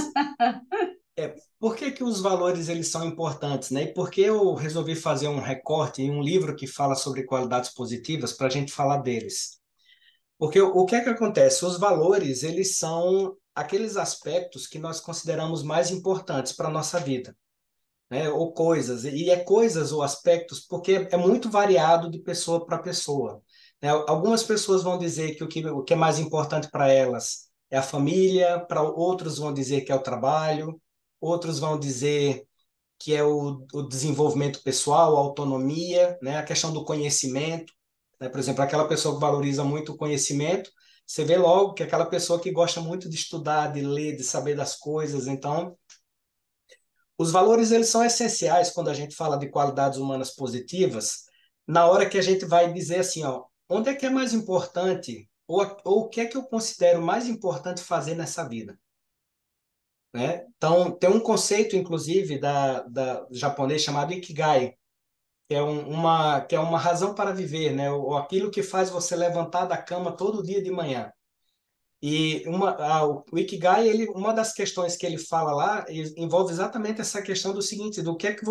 Por que que os valores eles são importantes, né? E por que eu resolvi fazer um recorte em um livro que fala sobre qualidades positivas para a gente falar deles? Porque o que é que acontece? Os valores, eles são aqueles aspectos que nós consideramos mais importantes para a nossa vida, né? Ou coisas, e é coisas ou aspectos porque é muito variado de pessoa para pessoa, né? Algumas pessoas vão dizer que o que é mais importante para elas é a família, para outros vão dizer que é o trabalho, outros vão dizer que é o desenvolvimento pessoal, a autonomia, né? A questão do conhecimento, né? Por exemplo, aquela pessoa que valoriza muito o conhecimento, você vê logo que é aquela pessoa que gosta muito de estudar, de ler, de saber das coisas. Então, os valores eles são essenciais quando a gente fala de qualidades humanas positivas, na hora que a gente vai dizer assim, ó, onde é que é mais importante ou o que é que eu considero mais importante fazer nessa vida, né? Então, tem um conceito, inclusive, da japonês chamado Ikigai, que é uma razão para viver, né? Ou aquilo que faz você levantar da cama todo dia de manhã. E o Ikigai, uma das questões que ele fala lá envolve exatamente essa questão do seguinte, do que é que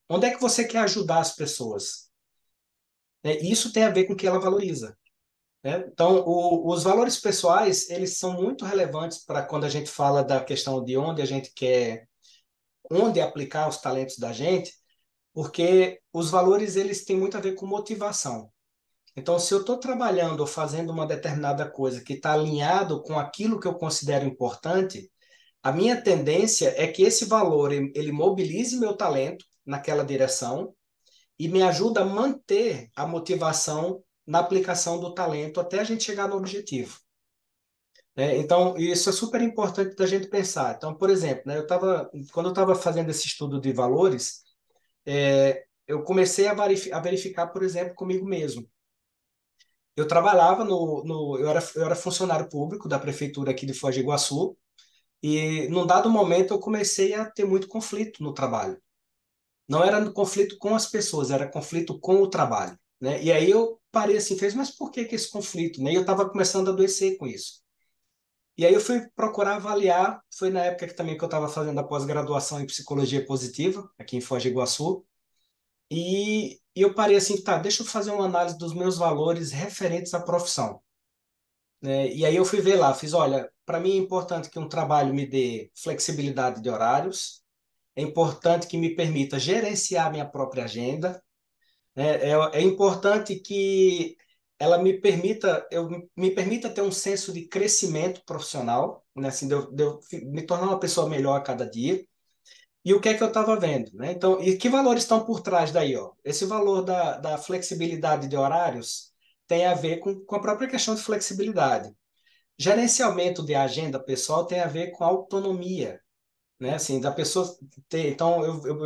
onde é que você quer ajudar as pessoas? Né? Isso tem a ver com o que ela valoriza, né? Então, os valores pessoais, eles são muito relevantes para quando a gente fala da questão de onde a gente quer, onde aplicar os talentos da gente, porque os valores, eles têm muito a ver com motivação. Então, se eu estou trabalhando ou fazendo uma determinada coisa que está alinhado com aquilo que eu considero importante, a minha tendência é que esse valor ele mobilize meu talento naquela direção e me ajuda a manter a motivação na aplicação do talento até a gente chegar no objetivo. Né? Então, isso é super importante da gente pensar. Então, por exemplo, né, quando eu estava fazendo esse estudo de valores, eu comecei a verificar, por exemplo, comigo mesmo. Eu trabalhava eu era funcionário público da prefeitura aqui de Foz do Iguaçu, e num dado momento eu comecei a ter muito conflito no trabalho. Não era no conflito com as pessoas, era conflito com o trabalho, né? E aí eu parei assim, mas por que esse conflito, né? E eu estava começando a adoecer com isso. E aí eu fui procurar avaliar, foi na época que também que eu estava fazendo a pós-graduação em psicologia positiva, aqui em Foz do Iguaçu, e eu parei assim, tá, deixa eu fazer uma análise dos meus valores referentes à profissão, né? E aí eu fui ver lá, fiz, olha, para mim é importante que um trabalho me dê flexibilidade de horários, é importante que me permita gerenciar minha própria agenda, né? É importante que ela me permita ter um senso de crescimento profissional, né? Assim, de eu me tornar uma pessoa melhor a cada dia. E o que é que eu estava vendo, né? Então, e que valores estão por trás daí, ó? Esse valor da flexibilidade de horários tem a ver com a própria questão de flexibilidade. Gerenciamento de agenda pessoal tem a ver com autonomia, né? Assim, da pessoa ter. Então,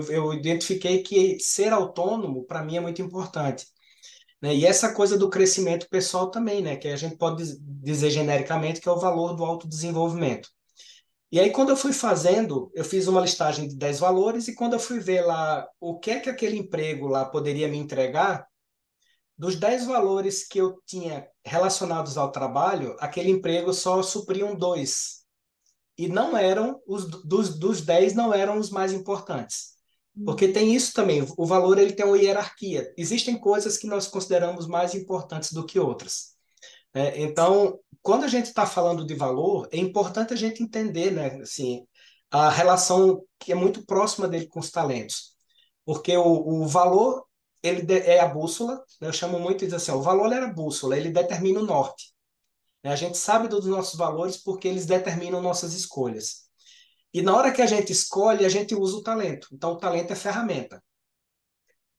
eu identifiquei que ser autônomo, para mim, é muito importante, né? E essa coisa do crescimento pessoal também, né? Que a gente pode dizer genericamente que é o valor do autodesenvolvimento. E aí, quando eu fui fazendo, eu fiz uma listagem de 10 valores, e quando eu fui ver lá o que é que aquele emprego lá poderia me entregar, dos 10 valores que eu tinha relacionados ao trabalho, aquele emprego só supriam dois. E não eram, dos 10 não eram os mais importantes. Porque Hum. tem isso também, o valor ele tem uma hierarquia. Existem coisas que nós consideramos mais importantes do que outras, né? Então, quando a gente está falando de valor, é importante a gente entender, né, assim, a relação que é muito próxima dele com os talentos. Porque o valor é a bússola, né? Eu chamo muito de assim, ó, o valor era a bússola, ele determina o norte, né? A gente sabe dos nossos valores porque eles determinam nossas escolhas. E na hora que a gente escolhe, a gente usa o talento. Então, o talento é ferramenta,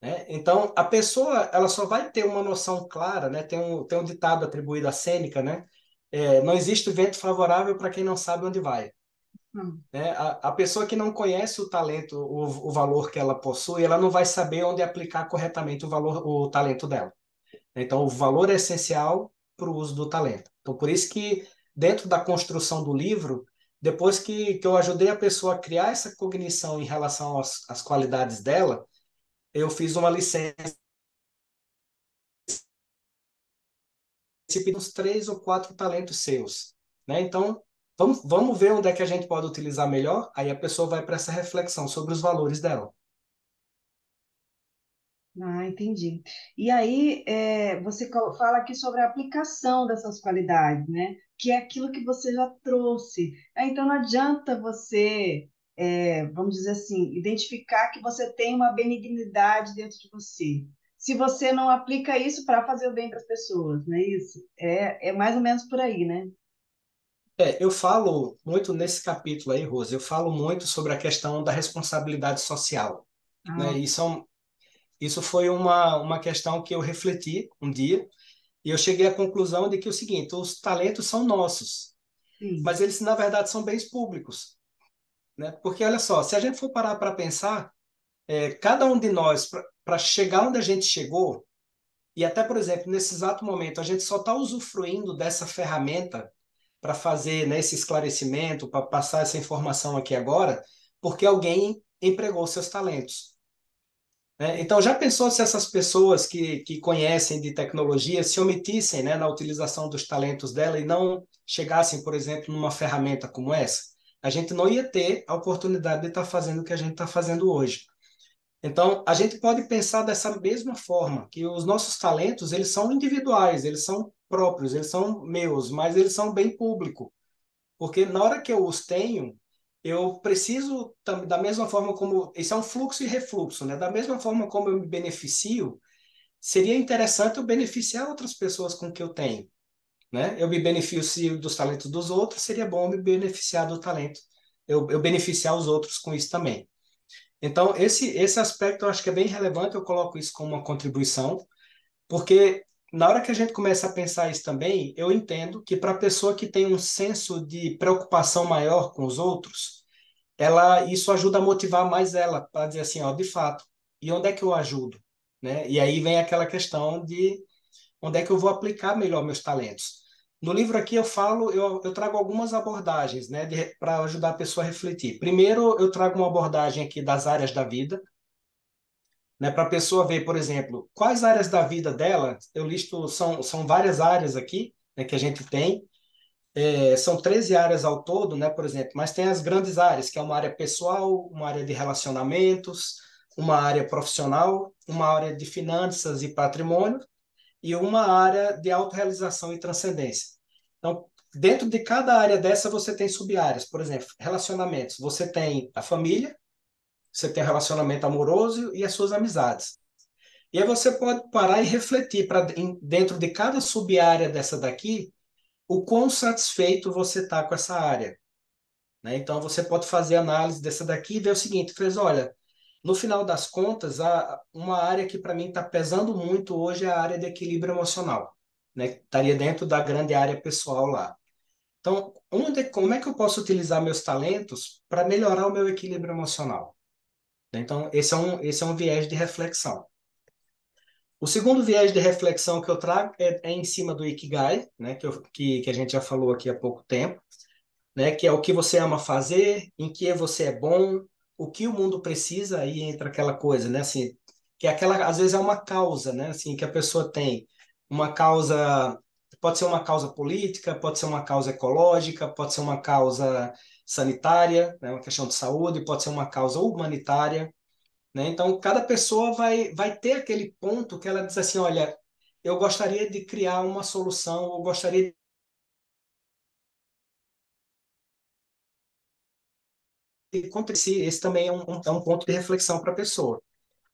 né? Então, a pessoa ela só vai ter uma noção clara, né? Tem um ditado atribuído à Sêneca, né? Não existe vento favorável para quem não sabe onde vai. Hum. Né? A pessoa que não conhece o talento, o valor que ela possui, ela não vai saber onde aplicar corretamente o talento dela. Então, o valor é essencial para o uso do talento. Então, por isso que, dentro da construção do livro, depois que eu ajudei a pessoa a criar essa cognição em relação às qualidades dela, eu fiz uma licença uns 3 ou 4 talentos seus, né? Então, vamos ver onde é que a gente pode utilizar melhor. Aí a pessoa vai para essa reflexão sobre os valores dela. Ah, entendi. E aí, você fala aqui sobre a aplicação dessas qualidades, né? Que é aquilo que você já trouxe. Então, não adianta você, vamos dizer assim, identificar que você tem uma benignidade dentro de você. Se você não aplica isso para fazer o bem para as pessoas, não é isso? É mais ou menos por aí, né? Eu falo muito nesse capítulo aí, Rose, eu falo muito sobre a questão da responsabilidade social, né? Ah, Isso foi uma questão que eu refleti um dia, e eu cheguei à conclusão de que o seguinte, os talentos são nossos, sim. mas eles, na verdade, são bens públicos, né? Porque, olha só, se a gente for parar para pensar, cada um de nós, para chegar onde a gente chegou, e até, por exemplo, nesse exato momento, a gente só está usufruindo dessa ferramenta para fazer, né, esse esclarecimento, para passar essa informação aqui agora, porque alguém empregou seus talentos, né? Então, já pensou se essas pessoas que conhecem de tecnologia se omitissem, né, na utilização dos talentos dela e não chegassem, por exemplo, numa ferramenta como essa? A gente não ia ter a oportunidade de estar fazendo o que a gente está fazendo hoje. Então, a gente pode pensar dessa mesma forma, que os nossos talentos, eles são individuais, eles são próprios, eles são meus, mas eles são bem público, porque na hora que eu os tenho, eu preciso, da mesma forma como, isso é um fluxo e refluxo, né? Da mesma forma como eu me beneficio, seria interessante eu beneficiar outras pessoas com o que eu tenho, né? Eu me beneficio dos talentos dos outros, seria bom me beneficiar do talento, eu beneficiar os outros com isso também. Então, esse aspecto eu acho que é bem relevante, eu coloco isso como uma contribuição, porque na hora que a gente começa a pensar isso também, eu entendo que para a pessoa que tem um senso de preocupação maior com os outros, isso ajuda a motivar mais ela para dizer assim, ó, de fato, e onde é que eu ajudo, né? E aí vem aquela questão de onde é que eu vou aplicar melhor meus talentos. No livro aqui eu falo, eu trago algumas abordagens, né, para ajudar a pessoa a refletir. Primeiro, eu trago uma abordagem aqui das áreas da vida, né, para a pessoa ver, por exemplo, quais áreas da vida dela, eu listo, são várias áreas aqui, né, que a gente tem, são 13 áreas ao todo, né, por exemplo, mas tem as grandes áreas, que é uma área pessoal, uma área de relacionamentos, uma área profissional, uma área de finanças e patrimônio, e uma área de autorrealização e transcendência. Então, dentro de cada área dessa, você tem sub-áreas. Por exemplo, relacionamentos. Você tem a família, você tem o relacionamento amoroso e as suas amizades. E aí você pode parar e refletir dentro de cada sub-área dessa daqui, o quão satisfeito você está com essa área, né? Então, você pode fazer análise dessa daqui e ver o seguinte, fez, olha, no final das contas, uma área que para mim está pesando muito hoje é a área de equilíbrio emocional, né? Estaria dentro da grande área pessoal lá. Então, como é que eu posso utilizar meus talentos para melhorar o meu equilíbrio emocional? Então, esse é um viés de reflexão. O segundo viés de reflexão que eu trago é em cima do Ikigai, né? Que a gente já falou aqui há pouco tempo, né? Que é o que você ama fazer, em que você é bom, o que o mundo precisa, aí entra aquela coisa, né? Assim, que é aquela, às vezes é uma causa, né? Assim, que a pessoa tem uma causa, pode ser uma causa política, pode ser uma causa ecológica, pode ser uma causa sanitária, né? Uma questão de saúde, pode ser uma causa humanitária, né? Então, cada pessoa vai ter aquele ponto que ela diz assim, olha, eu gostaria de criar uma solução, eu gostaria esse também é um ponto de reflexão para a pessoa.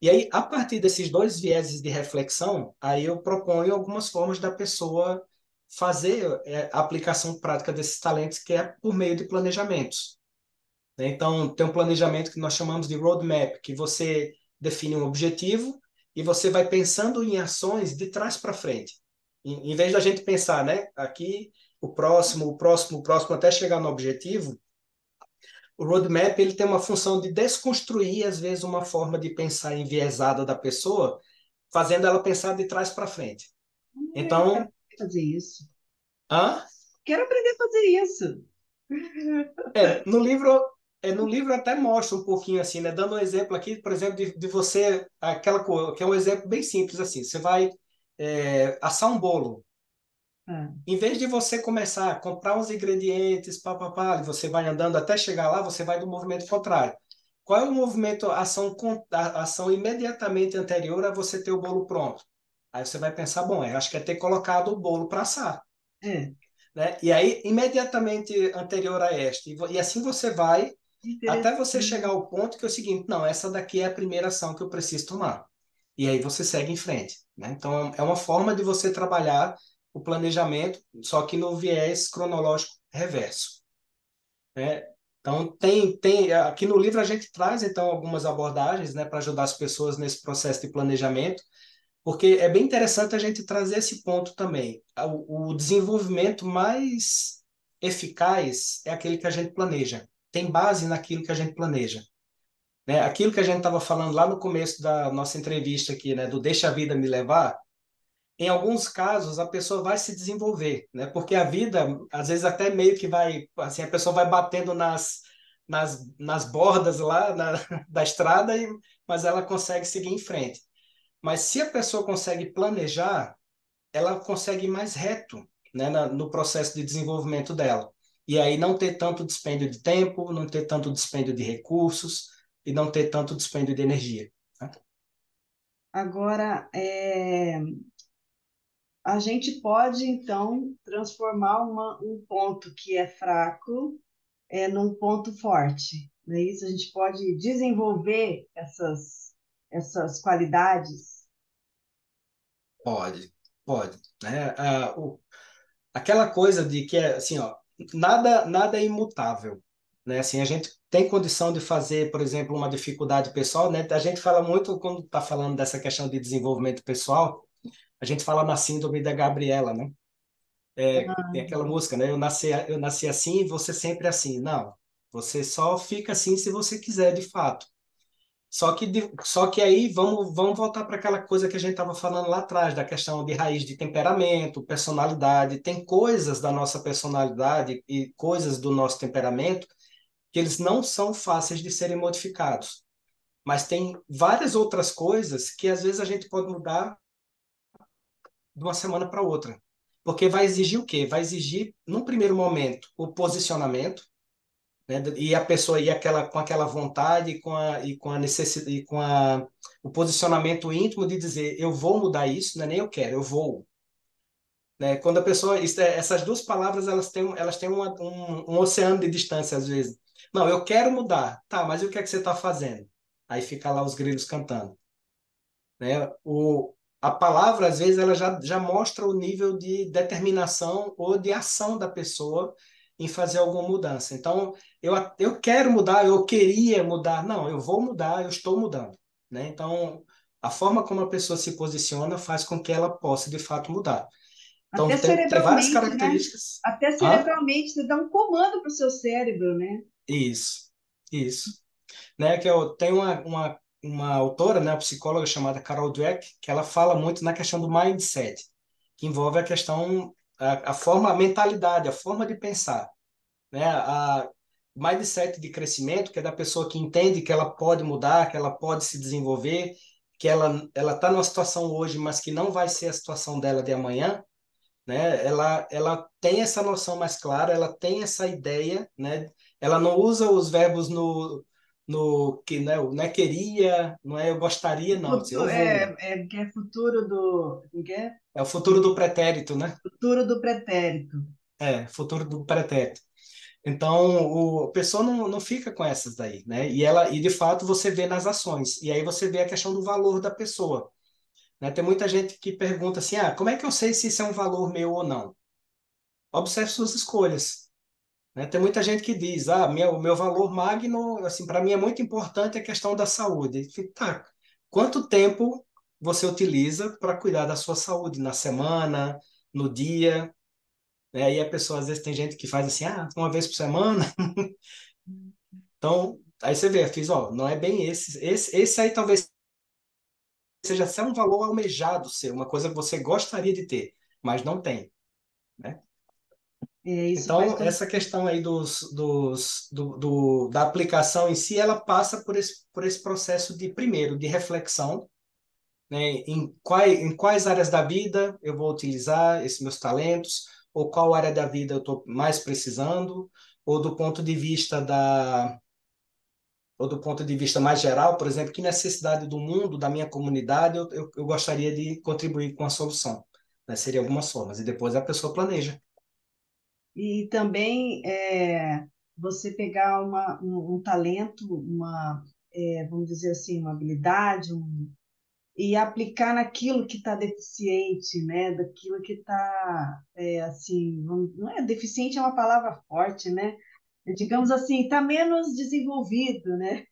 E aí, a partir desses dois vieses de reflexão, aí eu proponho algumas formas da pessoa fazer a aplicação prática desses talentos, que é por meio de planejamentos, né? Então, tem um planejamento que nós chamamos de roadmap, que você define um objetivo e você vai pensando em ações de trás para frente. Em vez da gente pensar, né, aqui, o próximo, o próximo, o próximo, até chegar no objetivo, o roadmap ele tem uma função de desconstruir, às vezes, uma forma de pensar enviesada da pessoa, fazendo ela pensar de trás para frente. Eu quero Então, fazer isso. hã? Quero aprender a fazer isso. É, no livro, no livro até mostra um pouquinho assim, né? Dando um exemplo aqui, por exemplo, de você, aquela coisa, que é um exemplo bem simples assim. Você vai assar um bolo. Ah, Em vez de você começar a comprar os ingredientes, papapá, e você vai andando até chegar lá, você vai do movimento contrário. Qual é o movimento, a ação imediatamente anterior a você ter o bolo pronto? Aí você vai pensar, bom, eu acho que é ter colocado o bolo para assar, é, né? E aí, imediatamente anterior a esta, e assim você vai até você chegar interessante. ao ponto que é o seguinte, não, essa daqui é a primeira ação que eu preciso tomar. E aí você segue em frente, né? Então, é uma forma de você trabalhar o planejamento, só que no viés cronológico reverso, né? Então, aqui no livro a gente traz, então, algumas abordagens, né, para ajudar as pessoas nesse processo de planejamento, porque é bem interessante a gente trazer esse ponto também. O desenvolvimento mais eficaz é aquele que a gente planeja, tem base naquilo que a gente planeja, né? Aquilo que a gente estava falando lá no começo da nossa entrevista aqui, né, do deixa a vida me levar, em alguns casos a pessoa vai se desenvolver, né? Porque a vida, às vezes até meio que vai, assim, a pessoa vai batendo nas bordas lá da estrada, mas ela consegue seguir em frente. Mas se a pessoa consegue planejar, ela consegue ir mais reto, né, no processo de desenvolvimento dela. E aí não ter tanto dispêndio de tempo, não ter tanto dispêndio de recursos e não ter tanto dispêndio de energia, né? Agora, a gente pode, então, transformar um ponto que é fraco num ponto forte. Não é isso? A gente pode desenvolver essas qualidades. Pode, pode, né? Aquela coisa de que é assim, ó, nada é imutável, né? Assim, a gente tem condição de fazer, por exemplo, uma dificuldade pessoal, né? A gente fala muito quando está falando dessa questão de desenvolvimento pessoal, a gente fala na síndrome da Gabriela, né? Tem aquela música, né? Eu nasci assim, você sempre assim. Não, você só fica assim se você quiser, de fato. Só que aí vamos voltar para aquela coisa que a gente estava falando lá atrás, da questão de raiz de temperamento, personalidade. Tem coisas da nossa personalidade e coisas do nosso temperamento que eles não são fáceis de serem modificados. Mas tem várias outras coisas que às vezes a gente pode mudar de uma semana para outra. Porque vai exigir o quê? Vai exigir, num primeiro momento, o posicionamento, né? E a pessoa ir com aquela vontade e com a necessidade e com o posicionamento íntimo de dizer eu vou mudar isso, não é nem eu quero, eu vou, né? Quando a pessoa essas duas palavras elas têm um oceano de distância às vezes. Não, eu quero mudar, tá? Mas e o que é que você está fazendo? Aí fica lá os grilos cantando, né? A palavra às vezes ela já mostra o nível de determinação ou de ação da pessoa em fazer alguma mudança. Então, eu quero mudar, eu queria mudar. Não, eu vou mudar, eu estou mudando, né? Então, a forma como a pessoa se posiciona faz com que ela possa, de fato, mudar. Então, Até tem várias cerebralmente, né? características. Até Hã? cerebralmente, você dá um comando para o seu cérebro, né? Isso, isso. Né? Que eu tenho uma autora, né, uma psicóloga chamada Carol Dweck, que ela fala muito na questão do mindset, que envolve a questão, a forma, a mentalidade, a forma de pensar, né? A mindset de crescimento, que é da pessoa que entende que ela pode mudar, que ela pode se desenvolver, que ela está numa situação hoje, mas que não vai ser a situação dela de amanhã, né? Ela tem essa noção mais clara, ela tem essa ideia, né? Ela não usa os verbos no que, né? Não é queria, não é eu gostaria, não. Futuro, Eu vou. que é futuro do. Como que é? É o futuro do pretérito, né? Futuro do pretérito. É, futuro do pretérito. Então, a pessoa não fica com essas daí, né? E de fato você vê nas ações. E aí você vê a questão do valor da pessoa, né? Tem muita gente que pergunta assim: "Ah, como é que eu sei se isso é um valor meu ou não?" Observe suas escolhas. Né? Tem muita gente que diz, o meu valor magno, assim, para mim é muito importante a questão da saúde. E fico, tá, quanto tempo você utiliza para cuidar da sua saúde? Na semana, no dia? Né? Aí a pessoa, às vezes, tem gente que faz assim, uma vez por semana. Então, aí você vê, eu fiz, não é bem esse. Esse aí talvez seja até um valor almejado seu, uma coisa que você gostaria de ter, mas não tem, né? Isso faz Então, todo essa questão aí da aplicação em si, ela passa por esse processo de, primeiro, de reflexão, né, em quais áreas da vida eu vou utilizar esses meus talentos, ou qual área da vida eu estou mais precisando, ou do ponto de vista ou do ponto de vista mais geral, por exemplo, que necessidade do mundo, da minha comunidade, eu gostaria de contribuir com a solução, né? Seria algumas formas. E depois a pessoa planeja. E também você pegar um talento, vamos dizer assim, uma habilidade, e aplicar naquilo que está deficiente, né? Daquilo que está, assim, não é deficiente, é uma palavra forte, né? Digamos assim, está menos desenvolvido, né?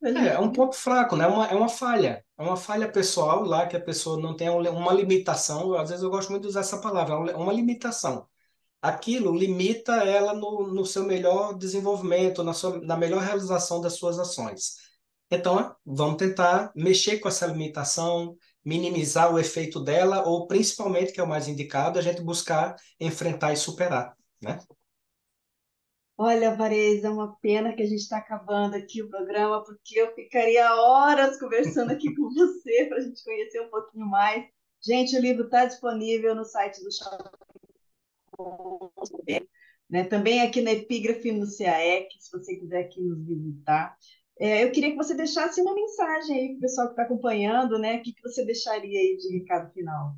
A É um gente, ponto fraco, né? É uma falha. É uma falha pessoal lá que a pessoa não tem uma limitação. Às vezes eu gosto muito de usar essa palavra, uma limitação. Aquilo limita ela no seu melhor desenvolvimento, na melhor realização das suas ações. Então, vamos tentar mexer com essa limitação, minimizar o efeito dela, ou principalmente, que é o mais indicado, a gente buscar enfrentar e superar, né? olha, Varese, é uma pena que a gente está acabando aqui o programa, porque eu ficaria horas conversando aqui com você para a gente conhecer um pouquinho mais. Gente, o livro está disponível no site do né? Também aqui na Epígrafe no CAEC, se você quiser aqui nos visitar. Eu queria que você deixasse uma mensagem aí para o pessoal que está acompanhando, né? O que você deixaria aí de recado final?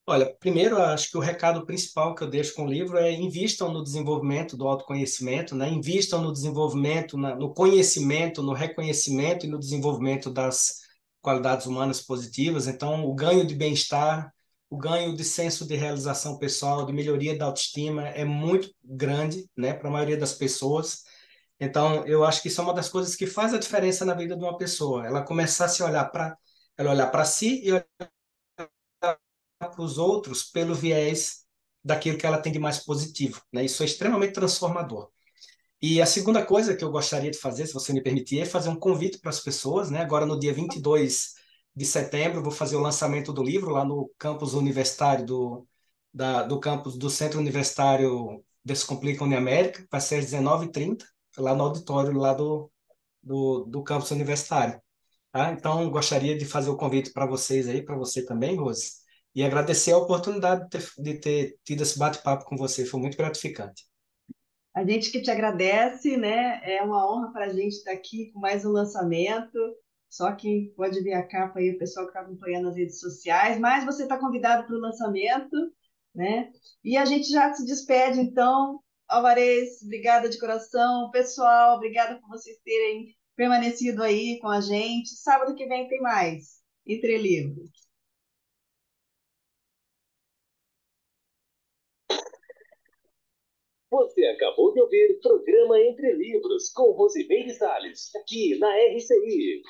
Olha, primeiro, eu acho que o recado principal que eu deixo com o livro é invistam no desenvolvimento do autoconhecimento, né? Invistam no desenvolvimento, no conhecimento, no reconhecimento e no desenvolvimento das qualidades humanas positivas. Então, o ganho de bem-estar, o ganho de senso de realização pessoal, de melhoria da autoestima é muito grande, né, para a maioria das pessoas. Então, eu acho que isso é uma das coisas que faz a diferença na vida de uma pessoa. Ela começar a se olhar para, ela olhar para si e olhar para os outros pelo viés daquilo que ela tem de mais positivo, né? Isso é extremamente transformador. E a segunda coisa que eu gostaria de fazer, se você me permitir, é fazer um convite para as pessoas, né? Agora, no dia 22 de setembro, eu vou fazer o lançamento do livro lá no campus universitário do campus do Centro Universitário Descomplica Uniamérica, vai ser às 19h30, lá no auditório lá do campus universitário. Tá? Então, gostaria de fazer o convite para vocês aí, para você também, Rose, e agradecer a oportunidade de ter tido esse bate-papo com você, foi muito gratificante. A gente que te agradece, né? É uma honra para a gente estar aqui com mais um lançamento. Só quem pode ver a capa aí, o pessoal que está acompanhando nas redes sociais, mas você está convidado para o lançamento, né? E a gente já se despede, então. Alvarez, obrigada de coração. Pessoal, obrigada por vocês terem permanecido aí com a gente. Sábado que vem tem mais Entre Livros. Você acabou de ouvir Programa Entre Livros, com Rosimeire Salles, aqui na RCI.